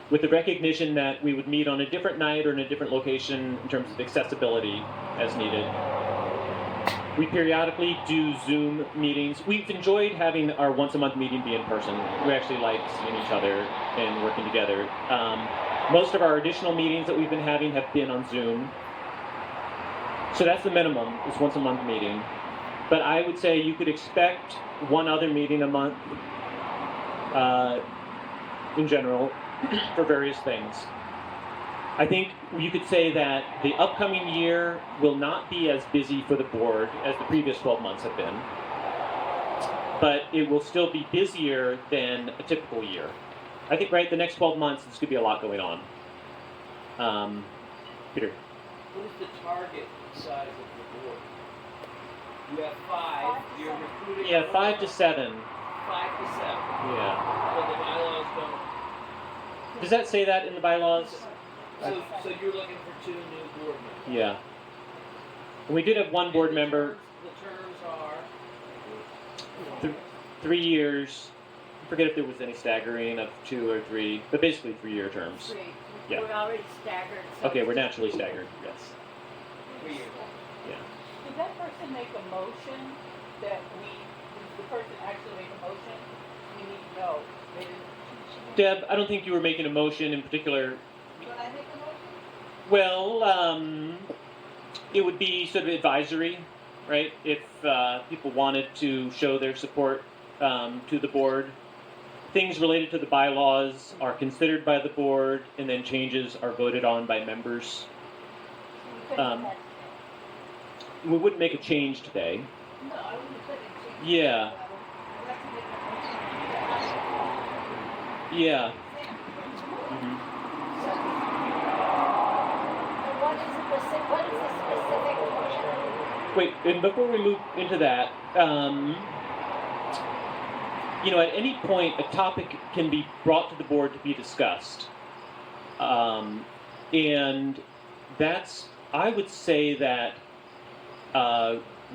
with the recognition that we would meet on a different night or in a different location in terms of accessibility as needed. We periodically do Zoom meetings. We've enjoyed having our once-a-month meeting be in person. We actually like seeing each other and working together. Most of our additional meetings that we've been having have been on Zoom. So that's the minimum, is once-a-month meeting. But I would say you could expect one other meeting a month in general for various things. I think you could say that the upcoming year will not be as busy for the board as the previous 12 months have been, but it will still be busier than a typical year. I think, right, the next 12 months, there's going to be a lot going on. Peter? What is the target size of the board? You have 5, you're recruiting. Yeah, 5 to 7. 5 to 7. Yeah. So the bylaws don't. Does that say that in the bylaws? So you're looking for 2 new board members. Yeah. And we did have one board member, The terms are. 3 years. I forget if there was any staggering of 2 or 3, but basically 3-year terms. Yeah. We're already staggered. So Okay, we're naturally staggered, yes. 3 years. Yeah. Did that person make a motion that did the person actually make a motion? We need to know. They didn't. Deb, I don't think you were making a motion in particular. Should I make a motion? Well, it would be sort of advisory, right? If people wanted to show their support to the board. Things related to the bylaws are considered by the board, and then changes are voted on by members. We wouldn't make a change today. No, I wouldn't have said anything. Yeah. I'd like to make a motion. Yeah. And what is the specific motion? Wait, and before we move into that, at any point, a topic can be brought to the board to be discussed. And that's, I would say that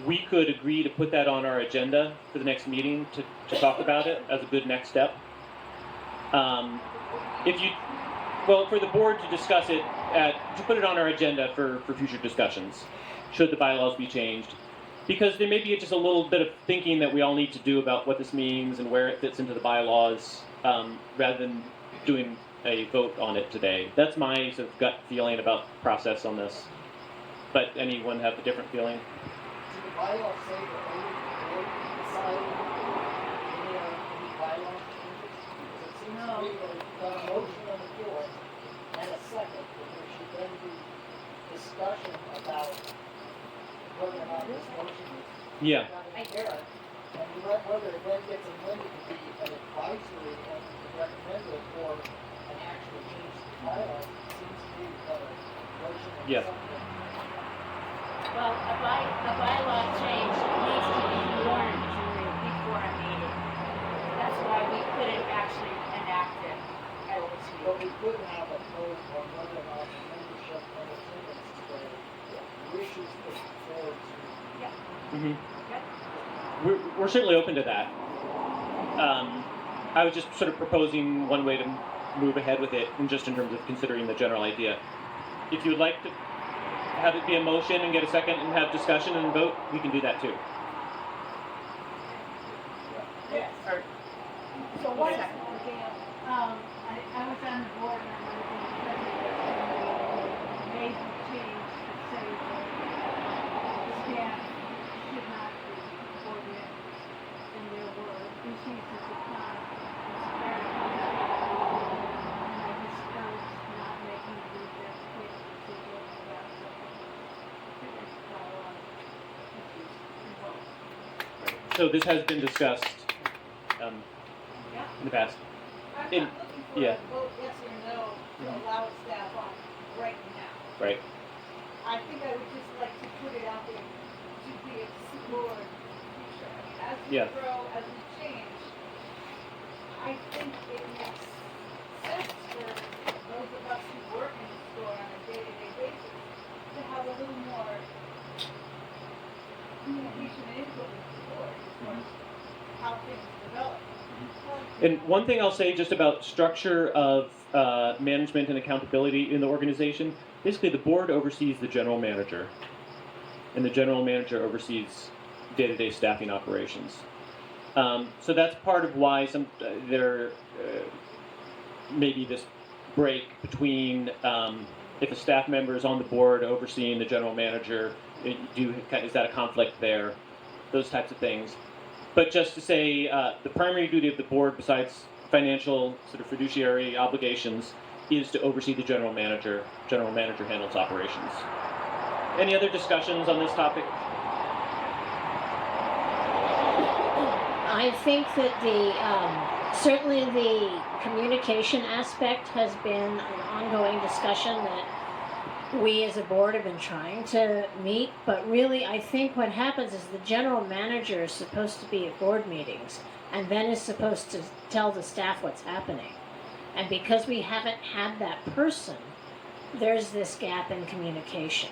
we could agree to put that on our agenda for the next meeting to talk about it as a good next step. For the board to discuss it, to put it on our agenda for future discussions, should the bylaws be changed. because there may be just a little bit of thinking that we all need to do about what this means and where it fits into the bylaws, rather than doing a vote on it today. That's my sort of gut feeling about the process on this. But anyone have a different feeling? Do the bylaws say that only the board can decide any bylaw changes? Because it seems to me that if you've got a motion on the floor and a second, that there should then be discussion about whether or not this motion is Yeah. inherent, and whether it then gets amended to be an advisory and recommended or an actual change to the bylaws. It seems to me we've got a motion and Yeah. something. Well, a bylaw change needs to be warned before a meeting. That's why we couldn't actually enact it at this But meeting. we could have a vote on whether or not the membership and attendance today wishes to forward to. Mm-hmm. We're certainly open to that. I was just sort of proposing one way to move ahead with it, and just in terms of considering the general idea. If you would like to have it be a motion and get a second and have discussion and vote, we can do that too. Yes. Or- So what is, I was on the board and I was in the president and made the change to say that staff should not be board members. And there were issues at the time, it's very complicated. And I discouraged not making the executive decision about something that was issues involved. So this has been discussed in the past. I'm In- not looking for yeah. a vote yes or no to allow staff on right now. Right. I think I would just like to put it out there to be explored in the future. I mean, as we Yeah. grow, as we change, I think it makes sense for those of us who work in the store on a day-to-day basis to have a little more communication and input with the board as far as how things develop. And one thing I'll say just about structure of management and accountability in the organization, basically the board oversees the general manager, and the general manager oversees day-to-day staffing operations. So that's part of why there may be this break between if a staff member is on the board overseeing the general manager, is that a conflict there? Those types of things. But just to say, the primary duty of the board, besides financial sort of fiduciary obligations, is to oversee the general manager. General manager handles operations. Any other discussions on this topic? I think that certainly the communication aspect has been an ongoing discussion that we as a board have been trying to meet, but really I think what happens is the general manager is supposed to be at board meetings and then is supposed to tell the staff what's happening. And because we haven't had that person, there's this gap in communication.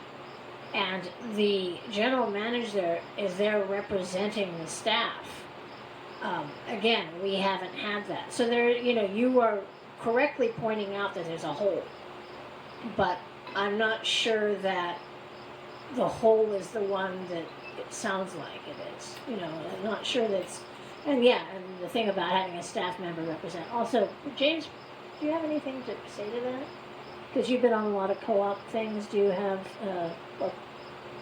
And the general manager is there representing the staff. Again, we haven't had that. So you are correctly pointing out that there's a hole. But I'm not sure that the hole is the one that it sounds like it is. I'm not sure that's, and the thing about having a staff member represent. Also, James, do you have anything to say to that? Because you've been on a lot of co-op things. Do you have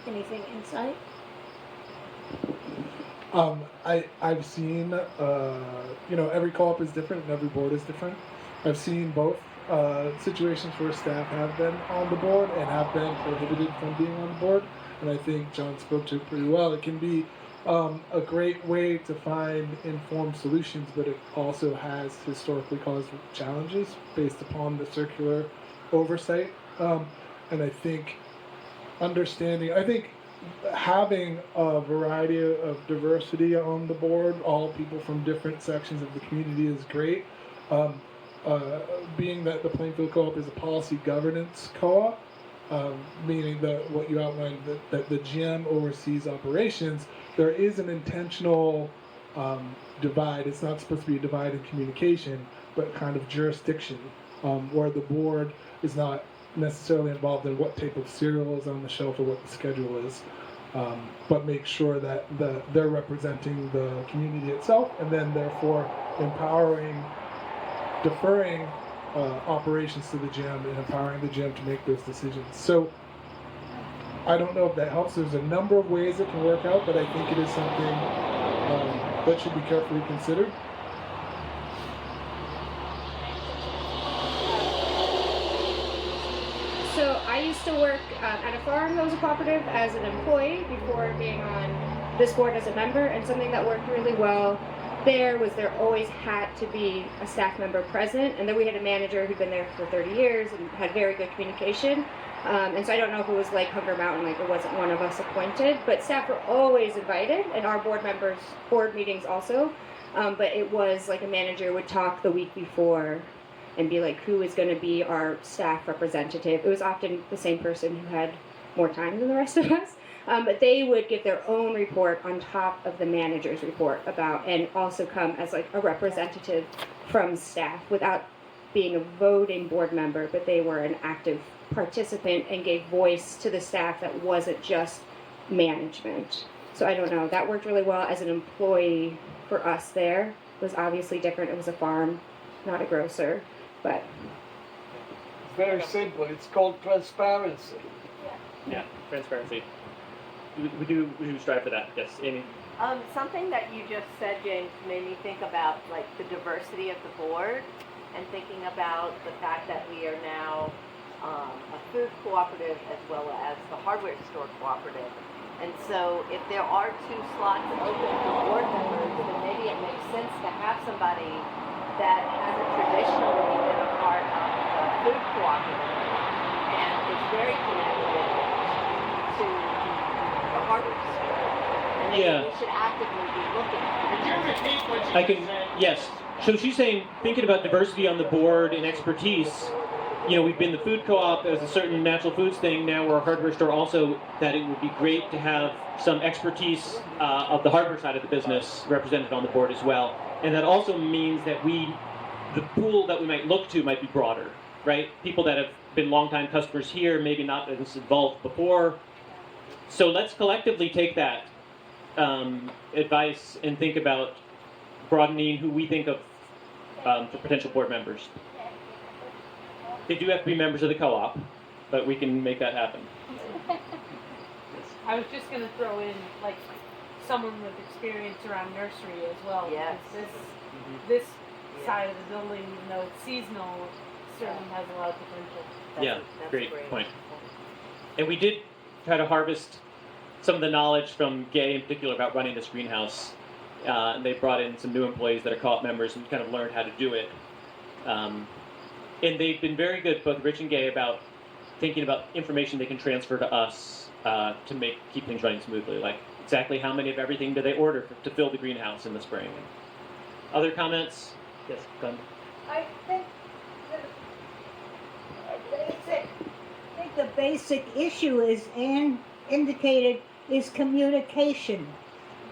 anything insight? I've seen, every co-op is different and every board is different. I've seen both situations where staff have been on the board and have been prohibited from being on the board, and I think John spoke to it pretty well. It can be a great way to find informed solutions, but it also has historically caused challenges based upon the circular oversight. And I think having a variety of diversity on the board, all people from different sections of the community, is great. Being that the Plainfield Co-op is a policy governance co-op, meaning that what you outlined, that the GM oversees operations, there is an intentional divide. It's not supposed to be a divide in communication, but kind of jurisdiction, where the board is not necessarily involved in what type of cereal is on the shelf or what the schedule is. but make sure that they're representing the community itself, and then therefore deferring operations to the gym and empowering the gym to make those decisions. So I don't know if that helps. There's a number of ways it can work out, but I think it is something that should be carefully considered. So I used to work at a farm that was a cooperative as an employee before being on this board as a member, and something that worked really well there was there always had to be a staff member present, and then we had a manager who'd been there for 30 years and had very good communication. And so I don't know if it was like Hunger Mountain, like it wasn't one of us appointed, but staff were always invited, and our board meetings also. But it was like a manager would talk the week before and be like, who is going to be our staff representative? It was often the same person who had more time than the rest of us. But they would give their own report on top of the manager's report about, and also come as like a representative from staff without being a voting board member, but they were an active participant and gave voice to the staff that wasn't just management. So I don't know, that worked really well as an employee for us there. It was obviously different. It was a farm, not a grocer, but. It's very simple. It's called transparency. Yeah, transparency. We do strive for that. Yes, Amy. Something that you just said, James, made me think about like the diversity of the board, and thinking about the fact that we are now a food cooperative as well as the hardware store cooperative. And so if there are 2 slots open for board members, then maybe it makes sense to have somebody that hasn't traditionally been a part of the food cooperative and is very connected to the hardware store. And maybe Yeah. we should actively be looking at Could you repeat what you I can, said? yes. So she's saying, thinking about diversity on the board and expertise, you know, we've been the food co-op as a certain natural foods thing, now we're a hardware store also, that it would be great to have some expertise of the hardware side of the business represented on the board as well. And that also means that the pool that we might look to might be broader, right? People that have been longtime customers here, maybe not as involved before. So let's collectively take that advice and think about broadening who we think of for potential board members. They do have to be members of the co-op, but we can make that happen. I was just going to throw in like someone with experience around nursery as well. Yes. Because this side of the building, even though it's seasonal, certainly has a lot of potential. That's great point. And we did try to harvest some of the knowledge from Gay in particular about running this greenhouse. And they brought in some new employees that are co-op members and kind of learned how to do it. And they've been very good, both Rich and Gay, about thinking about information they can transfer to us to keep things running smoothly. Like exactly how many of everything do they order to fill the greenhouse in the spring? Other comments? Yes, Glenn. I think the basic issue is, Ann indicated, is communication.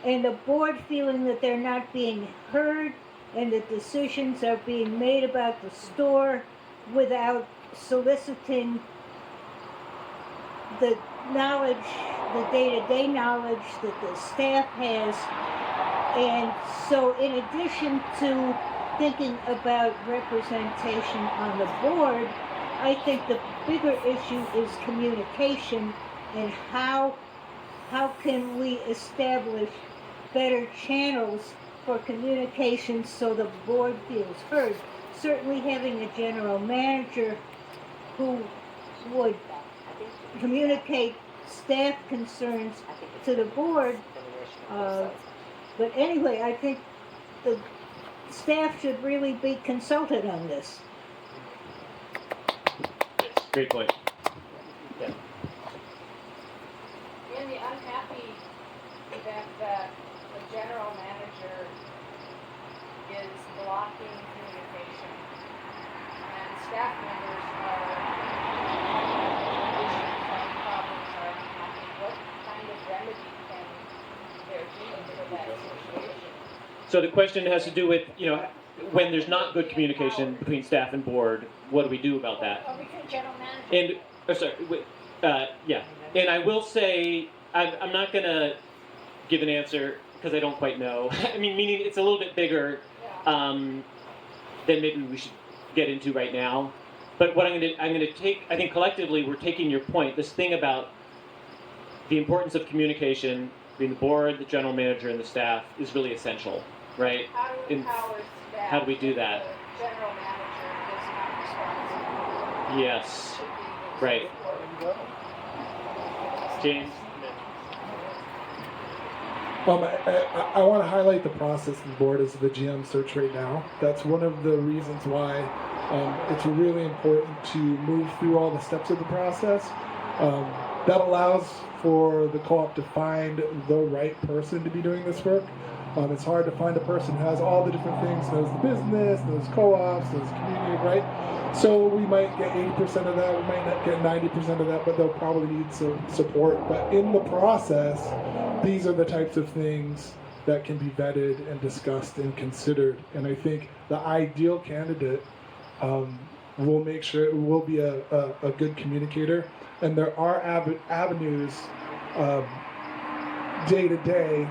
And the board feeling that they're not being heard and that decisions are being made about the store without soliciting the knowledge, the day-to-day knowledge that the staff has. And so in addition to thinking about representation on the board, I think the bigger issue is communication, and how can we establish better channels for communication so the board feels heard. Certainly having a general manager who would communicate staff concerns to the board. But anyway, I think the staff should really be consulted on this. Yes, great point. Yeah. Andy, I'm happy that the general manager is blocking communication, and staff members are issues and problems are happening. What kind of remedy can there be for that situation? So the question has to do with, you know, when there's not good communication between staff and board, what do we do about that? Or between general manager. And, yeah. And I will say, I'm not gonna give an answer because I don't quite know. I mean, meaning it's a little bit bigger than maybe we should get into right now. But what I'm gonna take, I think collectively we're taking your point. This thing about the importance of communication between the board, the general manager, and the staff is really essential, right? How to In- empower staff? how do we do if that? The general manager is not responsible. Yes, right. James. I want to highlight the process the board is the GM search right now. That's one of the reasons why it's really important to move through all the steps of the process. That allows for the co-op to find the right person to be doing this work. It's hard to find a person who has all the different things, knows the business, knows co-ops, knows community, right? So we might get 80% of that, we might not get 90% of that, but they'll probably need some support. But in the process, these are the types of things that can be vetted and discussed and considered. And I think the ideal candidate will make sure it will be a good communicator. And there are avenues day to day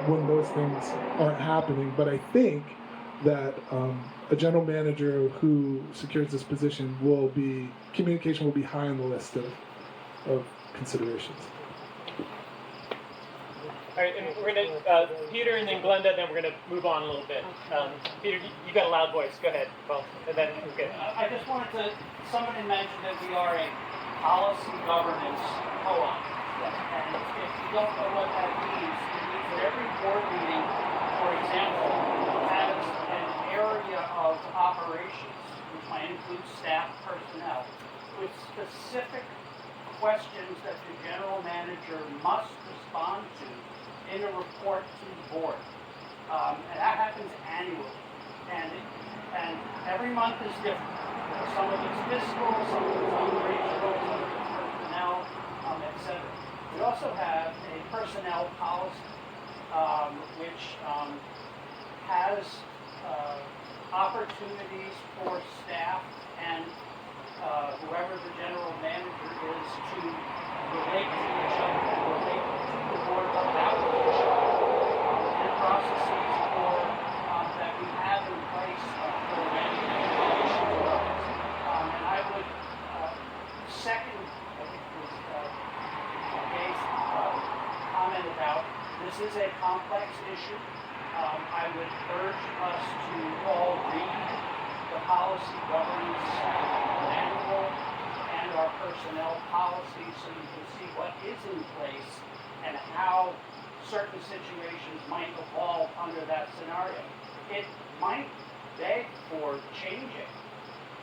when those things aren't happening. But I think that a general manager who secures this position communication will be high on the list of considerations. All right, and we're gonna Peter and then Glenda, then we're gonna move on a little bit. Peter, you got a loud voice. Go ahead. Well, and then okay. I just wanted to. Somebody mentioned that we are a policy governance co-op, and if you don't know what that means, it means that every board meeting, for example, has an area of operations, which might include staff personnel, with specific questions that the general manager must respond to in a report to the board. And that happens annually. And every month is different. Some of it's fiscal, some of it's operational, some of it's personnel, etc. We also have a personnel policy, which has opportunities for staff and whoever the general manager is to relate to each other and relate to the board about each other, and processes that we have in place for management relations. And I would second, I think it was Gabe's comment about this is a complex issue. I would urge us to all read the policy governance manual and our personnel policy so you can see what is in place and how certain situations might evolve under that scenario. It might beg for changing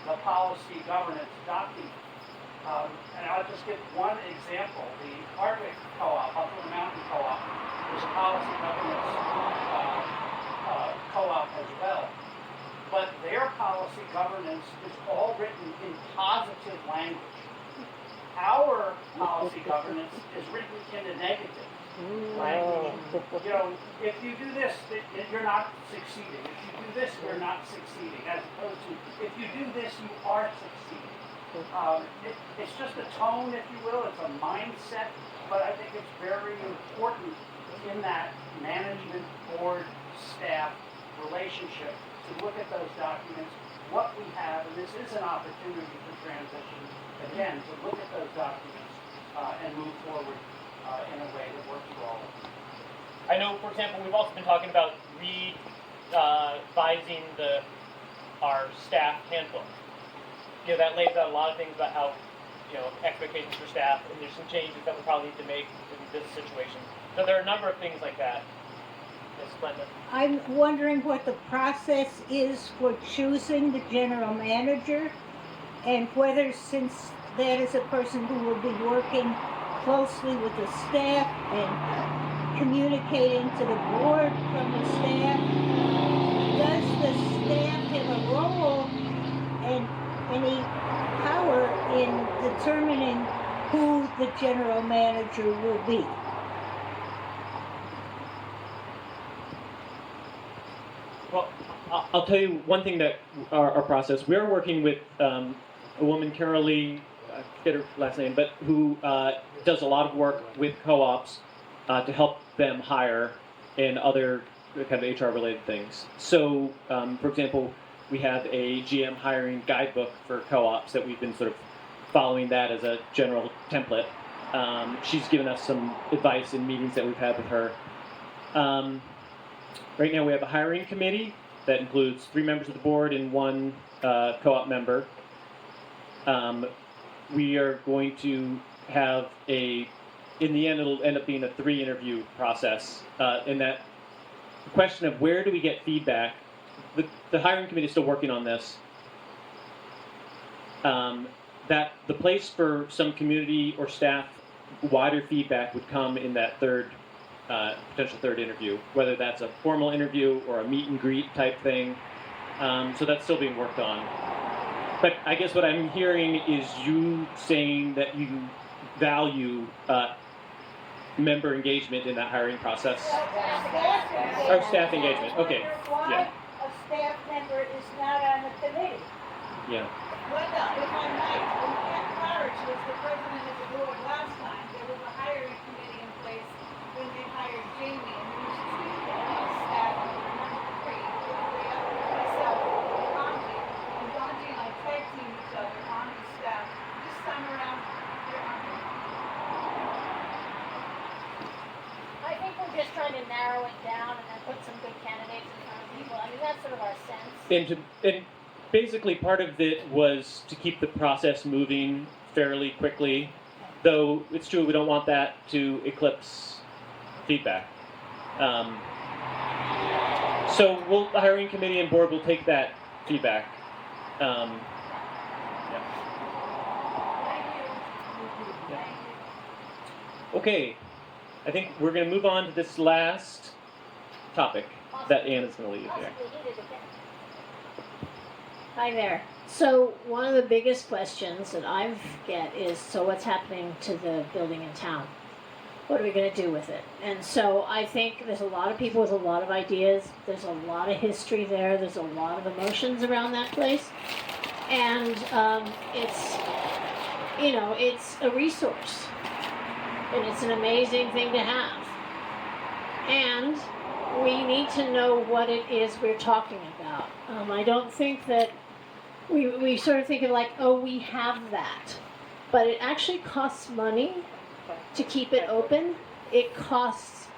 the policy governance document. And I'll just give one example. The Hardwick Co-op, Buffalo Mountain Co-op, is a policy governance co-op as well. But their policy governance is all written in positive language. Our policy governance is written in a negative language. You know, if you do this, you're not succeeding. If you do this, you're not succeeding. As opposed to, if you do this, you are succeeding. It's just a tone, if you will. It's a mindset. But I think it's very important in that management, board, staff relationship to look at those documents, what we have, and this is an opportunity for transition, again, to look at those documents and move forward in a way that works for all of us. I know, for example, we've also been talking about revising our staff handbook. You know, that lays out a lot of things about how, you know, expectations for staff, and there's some changes that we probably need to make in this situation. So there are a number of things like that. Ms. Glenda. I'm wondering what the process is for choosing the general manager, and whether, since that is a person who will be working closely with the staff and communicating to the board from the staff, does the staff have a role and any power in determining who the general manager will be? Well, I'll tell you one thing that our process. We are working with a woman, Carol Lee, I forget her last name, but who does a lot of work with co-ops to help them hire and other kind of HR related things. So, for example, we have a GM hiring guidebook for co-ops that we've been sort of following that as a general template. She's given us some advice in meetings that we've had with her. Right now we have a hiring committee that includes 3 members of the board and 1 co-op member. We are going to have in the end it'll end up being a 3 interview process. In that question of where do we get feedback, the hiring committee is still working on this. That the place for some community or staff wider feedback would come in that potential third interview, whether that's a formal interview or a meet and greet type thing. So that's still being worked on. But I guess what I'm hearing is you saying that you value member engagement in that hiring process. Or staff engagement, okay. Why a staff member is not on the committee? Yeah. Well, no, if I might, when Ken Parrish was the president of the board last time, there was a hiring committee in place when they hired Jamie, and there was 2 staff, number 3, myself, Bonji, and Bonji and I tag team each other on the staff. This time around, there aren't any. I think we're just trying to narrow it down and then put some good candidates in front of people. I mean, that's sort of our sense. And basically part of it was to keep the process moving fairly quickly, though it's true we don't want that to eclipse feedback. So the hiring committee and board will take that feedback. Yeah. Okay, I think we're going to move on to this last topic that Ann is going to lead here. Hi there. So one of the biggest questions that I get is, so what's happening to the building in town? What are we going to do with it? And so I think there's a lot of people with a lot of ideas. There's a lot of history there. There's a lot of emotions around that place. And it's a resource. And it's an amazing thing to have. And we need to know what it is we're talking about. I don't think that we sort of think of like, oh, we have that. But it actually costs money to keep it open. It costs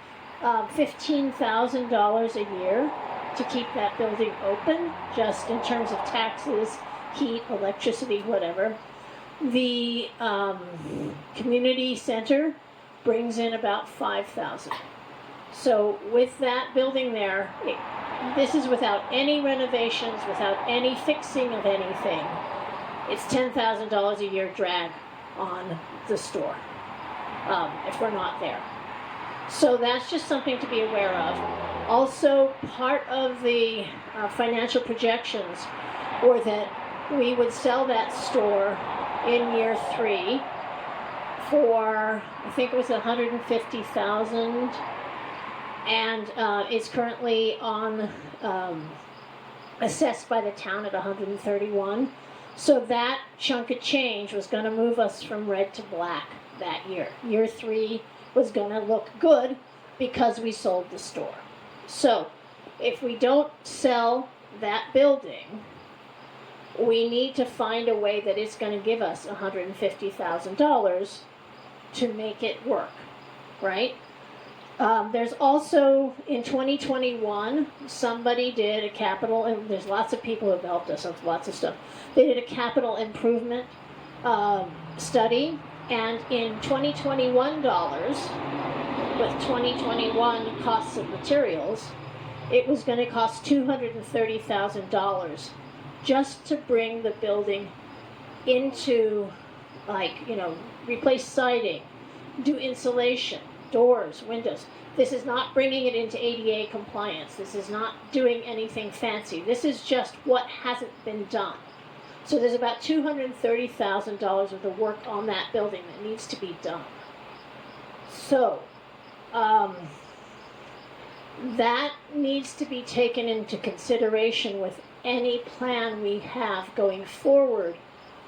$15,000 a year to keep that building open, just in terms of taxes, heat, electricity, whatever. The community center brings in about $5,000. So with that building there, this is without any renovations, without any fixing of anything. It's $10,000 a year drag on the store if we're not there. So that's just something to be aware of. Also, part of the financial projections were that we would sell that store in year 3 for, I think it was $150,000. And it's currently assessed by the town at $131,000. So that chunk of change was going to move us from red to black that year. Year 3 was going to look good because we sold the store. So if we don't sell that building, we need to find a way that it's going to give us $150,000 to make it work, right? There's also, in 2021, somebody did a capital, and there's lots of people who have helped us with lots of stuff. They did a capital improvement study, and in 2021 dollars, with 2021 costs of materials, it was going to cost $230,000 just to bring the building into, replace siding, do insulation, doors, windows. This is not bringing it into ADA compliance. This is not doing anything fancy. This is just what hasn't been done. So there's about $230,000 worth of work on that building that needs to be done. So that needs to be taken into consideration with any plan we have going forward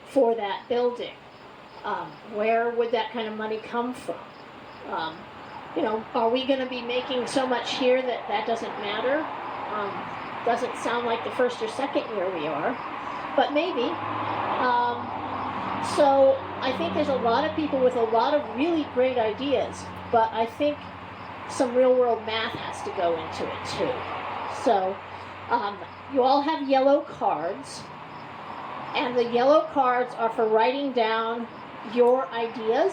for that building. Where would that kind of money come from? Are we going to be making so much here that that doesn't matter? Doesn't sound like the first or second year we are, but maybe. So I think there's a lot of people with a lot of really great ideas, but I think some real world math has to go into it too. So you all have yellow cards, and the yellow cards are for writing down your ideas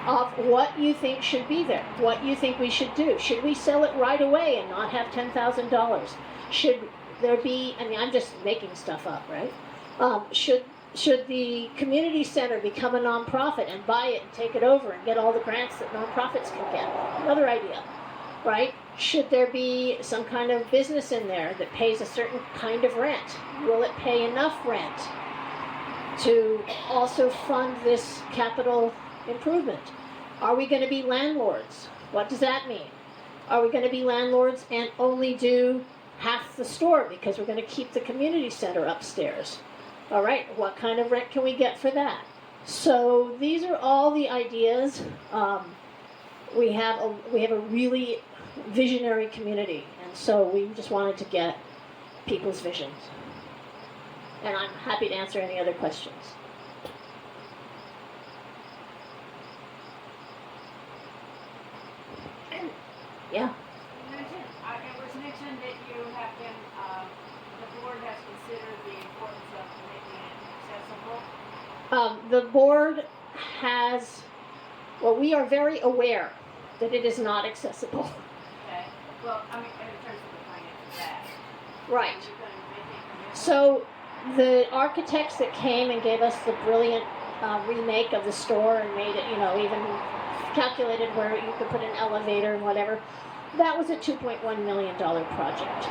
of what you think should be there, what you think we should do. Should we sell it right away and not have $10,000? Should there be, I'm just making stuff up, right? Should the community center become a nonprofit and buy it and take it over and get all the grants that nonprofits can get? Another idea, right? Should there be some kind of business in there that pays a certain kind of rent? Will it pay enough rent to also fund this capital improvement? Are we going to be landlords? What does that mean? Are we going to be landlords and only do half the store because we're going to keep the community center upstairs? All right, what kind of rent can we get for that? So these are all the ideas. We have a really visionary community, and so we just wanted to get people's visions. And I'm happy to answer any other questions. Yeah. It was mentioned that you have been, the board has considered the importance of making it accessible. The board has, we are very aware that it is not accessible. Okay. Well, in terms of the financial aspect. Right. You're going to make it. So the architects that came and gave us the brilliant remake of the store and made it, even calculated where you could put an elevator and whatever, that was a $2.1 million project.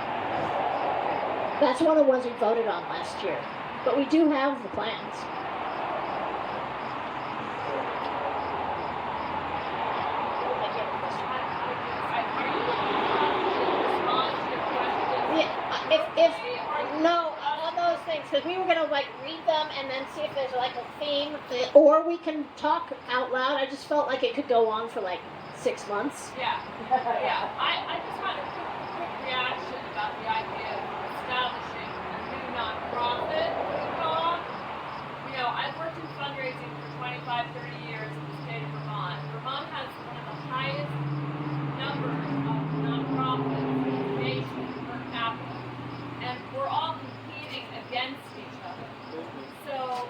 That's one of the ones we voted on last year. But we do have the plans. No, on those things, because we were going to read them and then see if there's a theme, or we can talk out loud. I just felt like it could go on for 6 months. Yeah. I just had a quick reaction about the idea of establishing a new nonprofit co-op. I've worked in fundraising for 25, 30 years in the state of Vermont. Vermont has one of the highest numbers of nonprofits in the nation per capita. And we're all competing against each other. So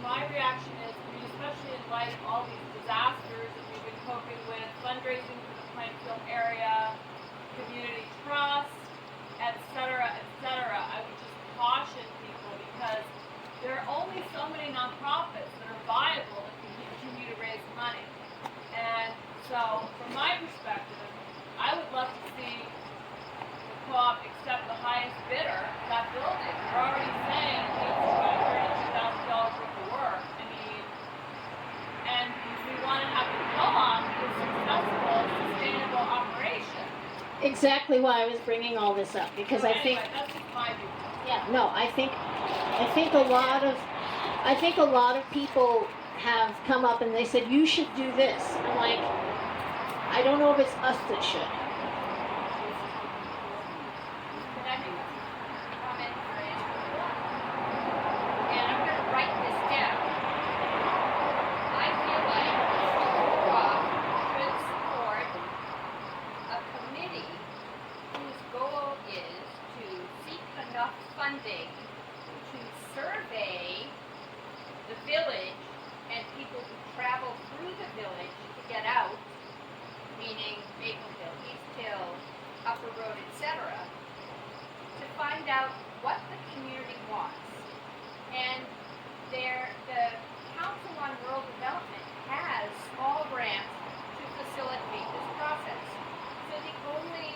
my reaction is, especially in light of all these disasters that we've been coping with, fundraising for the Plainfield area, community trust, etc., I would just caution people because there are only so many nonprofits that are viable that can continue to raise money. And so, from my perspective, I would love to see the co-op accept the highest bidder for that building. We're already saying it needs $32,000 worth of work. And we want to have the co-op be a successful, sustainable operation. Exactly why I was bringing all this up, because So I think. that's just my view. Yeah, no, I think a lot of people have come up and they said you should do this. I'm like, I don't know if it's us that should. Can I make a comment for it? And I'm going to write this down. I feel like Rob should support a committee whose goal is to seek enough funding to survey the village and people who travel through the village to get out, meaning Maple Hill, East Hill, Upper Road, etc., to find out what the community wants. And the Council on Rural Development has small grants to facilitate this process. So the only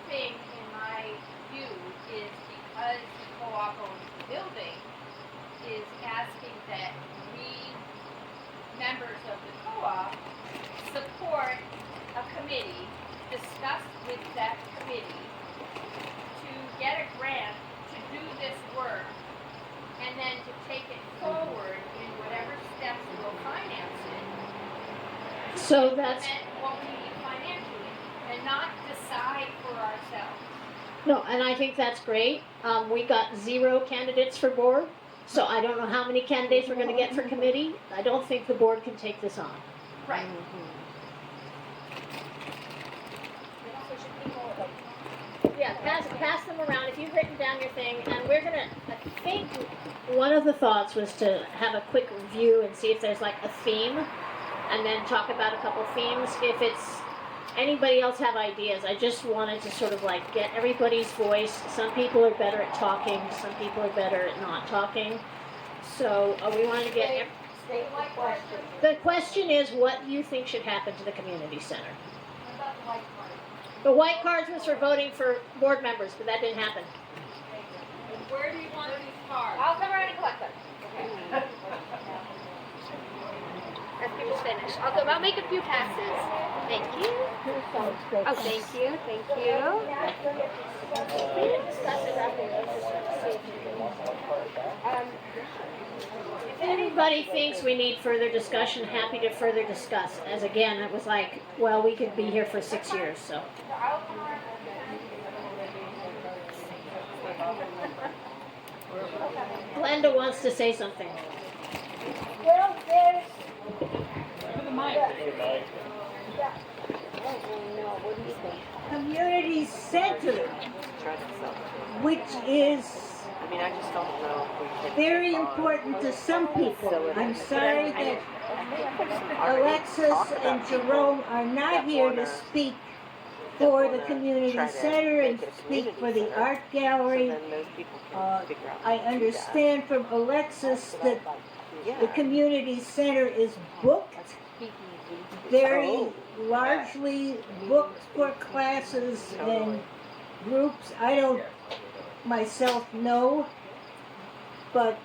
thing in my view is because the co-op owns the building, is asking that we, members of the co-op, support a committee, discuss with that committee to get a grant to do this work, and then to take it forward So that's, implement what we need financially and not decide for ourselves. no, and I think that's great. We got 0 candidates for board, so I don't know how many candidates we're gonna get for committee. I don't think the board can take this on. Right. Yeah, pass them around if you've written down your thing, and we're gonna, I think, one of the thoughts was to have a quick review and see if there's like a theme, and then talk about a couple themes. If it's, anybody else have ideas, I just wanted to sort of like get everybody's voice. Some people are better at talking, some people are better at not talking. So we wanted to get, State the question. the question is, what do you think should happen to the community center? What about the white card? The white cards was for voting for board members, but that didn't happen. And where do you want these cards? I'll come around and collect them. As people finish. I'll make a few passes. Thank you. Oh, thank you. Thank you. We didn't discuss it after. If anybody thinks we need further discussion, happy to further discuss. As again, it was like, well, we could be here for 6 years, so. Glenda wants to say something. Well, there's community center, which is very important to some people. I'm sorry that Alexis and Jerome are not here to speak for the community center and speak for the art gallery. I understand from Alexis that the community center is booked, very largely booked for classes and groups. I don't myself know, but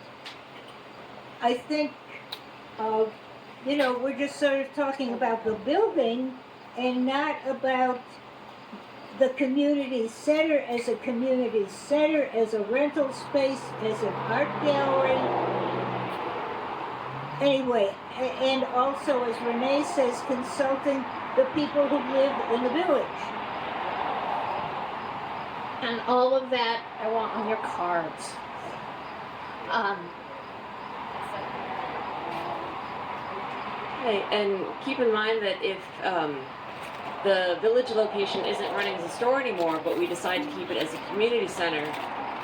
I think, we're just sort of talking about the building and not about the community center as a community center, as a rental space, as an art gallery. Anyway, and also, as Renee says, consulting the people who live in the village. And all of that I want on your cards. Right, and keep in mind that if the village location isn't running as a store anymore, but we decide to keep it as a community center,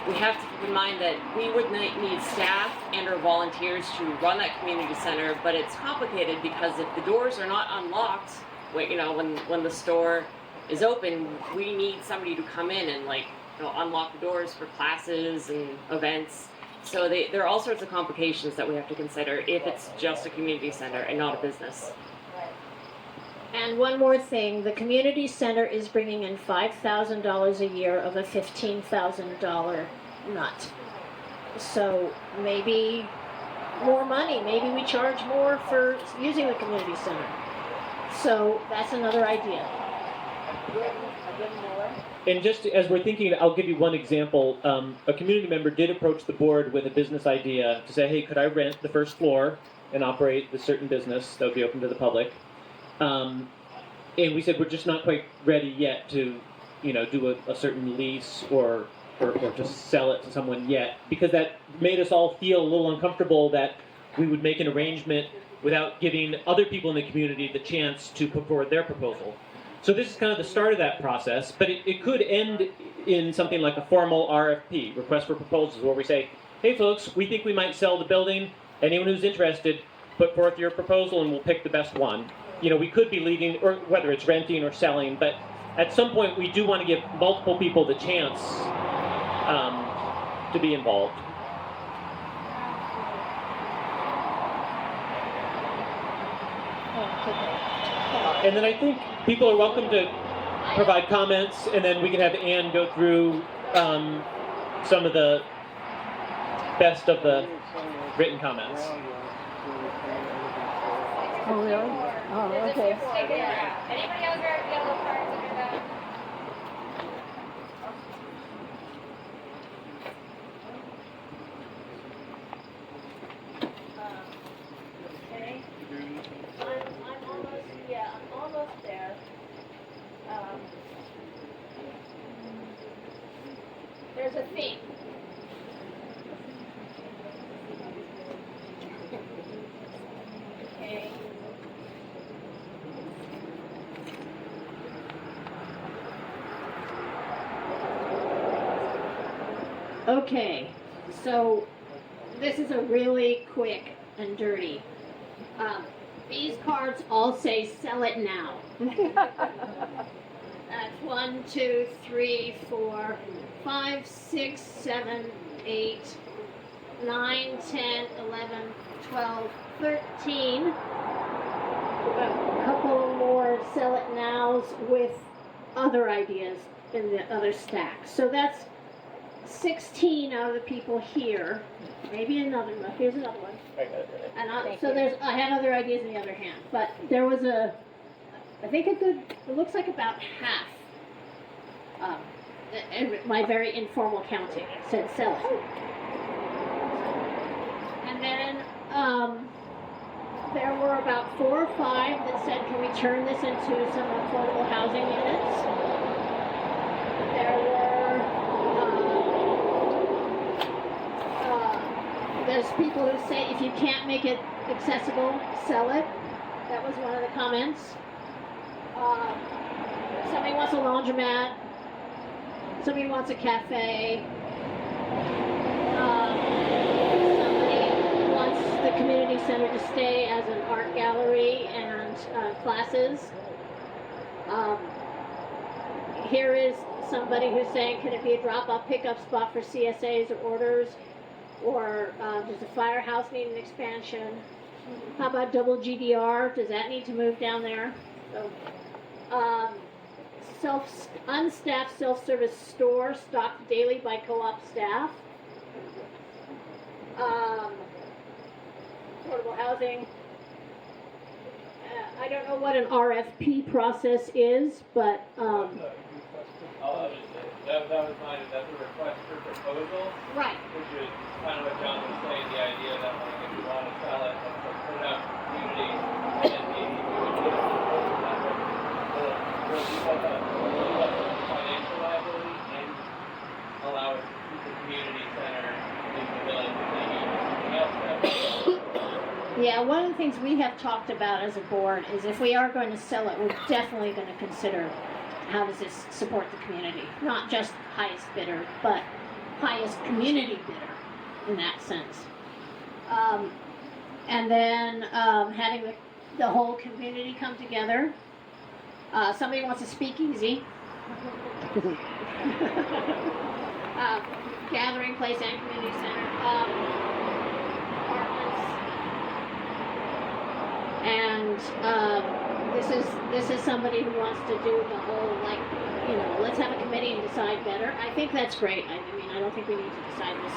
we have to keep in mind that we would need staff and or volunteers to run that community center, but it's complicated because if the doors are not unlocked, when the store is open, we need somebody to come in and unlock the doors for classes and events. So there are all sorts of complications that we have to consider if it's just a community center and not a business. And one more thing, the community center is bringing in $5,000 a year of a $15,000 nut. So maybe more money, maybe we charge more for using the community center. So that's another idea. And just as we're thinking, I'll give you one example. A community member did approach the board with a business idea to say, hey, could I rent the first floor and operate the certain business that would be open to the public? And we said, we're just not quite ready yet to, do a certain lease or to sell it to someone yet, because that made us all feel a little uncomfortable that we would make an arrangement without giving other people in the community the chance to put forward their proposal. So this is kind of the start of that process, but it could end in something like a formal RFP, request for proposals, where we say, hey folks, we think we might sell the building. Anyone who's interested, put forth your proposal and we'll pick the best one. We could be leaving, or whether it's renting or selling, but at some point we do want to give multiple people the chance to be involved. And then I think people are welcome to provide comments, and then we can have Ann go through some of the best of the written comments. Oh, really? Oh, okay. Anybody else have yellow cards in your bag? Okay. I'm almost, there's a theme. Okay. Okay, so this is a really quick and dirty. These cards all say "sell it now." That's 1, 2, 3, 4, 5, 6, 7, 8, 9, 10, 11, 12, 13. A couple more "sell it nows" with other ideas in the other stack. So that's 16 out of the people here. Maybe another one. Here's another one. And I had other ideas in the other hand, but there was I think it looks like about half. And my very informal counting said sell it. And then there were about 4 or 5 that said, can we turn this into some affordable housing units? There were there's people who say if you can't make it accessible, sell it. That was one of the comments. Somebody wants a laundromat. Somebody wants a cafe. Somebody wants the community center to stay as an art gallery and classes. Here is somebody who's saying, can it be a drop-off pickup spot for CSAs or orders? Or does the firehouse need an expansion? How about double GDR? Does that need to move down there? So, unstaffed self-service store stocked daily by co-op staff. Affordable housing. I don't know what an RFP process is, but I'll just say, that was mine, that's a request for proposal. Right. Which is kind of what John was saying, the idea that like if you want to sell it, let's put it out to the community, and then maybe we would get a proposal that would really help the financial liability and allow us to keep the community center in the village and maybe something else that yeah, one of the things we have talked about as a board is if we are going to sell it, we're definitely going to consider how does this support the community? Not just highest bidder, but highest community bidder in that sense. And then having the whole community come together. Somebody wants a speakeasy. Gathering place and community center. Apartments. And this is somebody who wants to do the whole, like, you know, let's have a committee and decide better. I think that's great. I mean, I don't think we need to decide this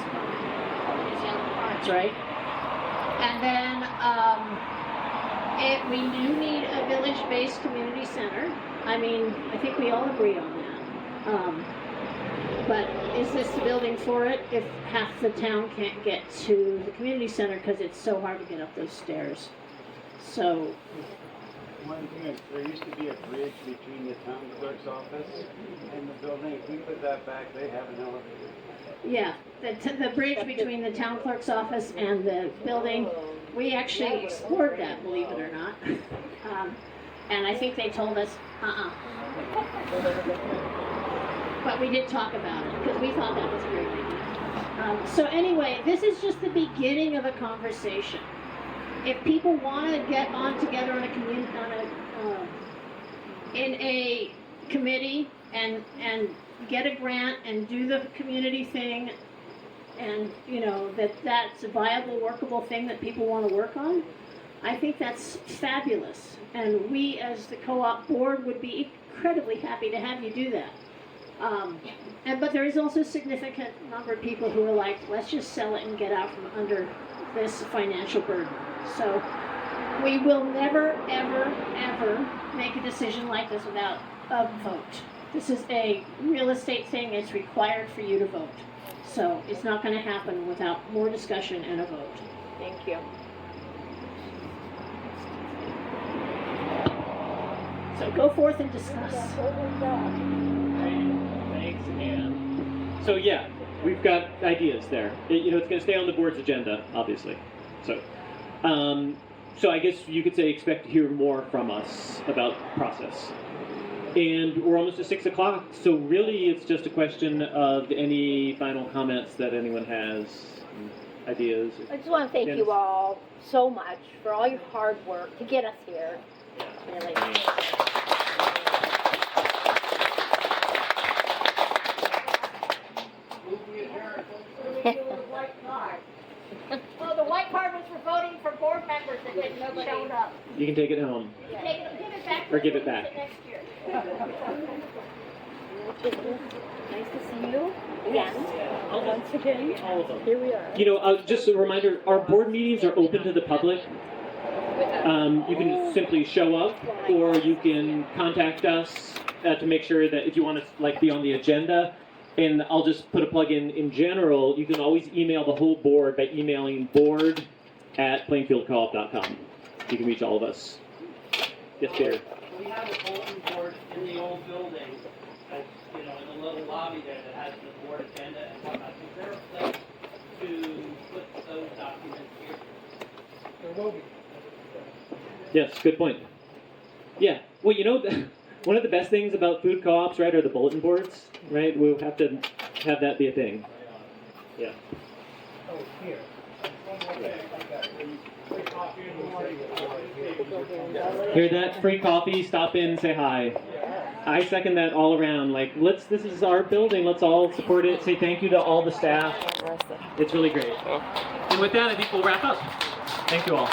on these yellow cards, right? And then we do need a village-based community center. I mean, I think we all agree on that. But is this the building for it if half the town can't get to the community center because it's so hard to get up those stairs? So. One thing is, there used to be a bridge between the town clerk's office and the building. If we put that back, they have an elevator. Yeah, the bridge between the town clerk's office and the building, we actually explored that, believe it or not. And I think they told us, But we did talk about it, because we thought that was a great idea. So anyway, this is just the beginning of a conversation. If people want to get on together on in a committee and get a grant and do the community thing, and you know that's a viable, workable thing that people want to work on, I think that's fabulous. And we, as the co-op board, would be incredibly happy to have you do that. But there is also a significant number of people who are like, let's just sell it and get out from under this financial burden. So we will never, ever, ever make a decision like this without a vote. This is a real estate thing. It's required for you to vote. So it's not going to happen without more discussion and a vote. Thank you. So go forth and discuss. Thanks, Ann. So yeah, we've got ideas there. It's going to stay on the board's agenda, obviously. So, so I guess you could say expect to hear more from us about process. And we're almost at 6 o'clock, so really it's just a question of any final comments that anyone has, ideas. I just want to thank you all so much for all your hard work to get us here. Really. Well, the white card was for voting for board members that didn't show up. You can take it home. Give it back. Or give it back. Next year. Nice to see you again. Once again. All of them. Here we are. Just a reminder, our board meetings are open to the public. You can simply show up, or you can contact us to make sure that if you want to be on the agenda. And I'll just put a plug in general, you can always email the whole board by emailing board@plainfieldcoop.com. You can reach all of us. Yes, Peter. We have a bulletin board in the old building, in the little lobby there that has the board agenda and whatnot. Is there a place to put those documents here? There will be. Yes, good point. Yeah, well, one of the best things about food co-ops, right, are the bulletin boards, right? We'll have to have that be a thing. Yeah. Oh, here. Hear that? Free coffee, stop in, say hi. I second that all around. This is our building, let's all support it, say thank you to all the staff. It's really great. And with that, I think we'll wrap up. Thank you all.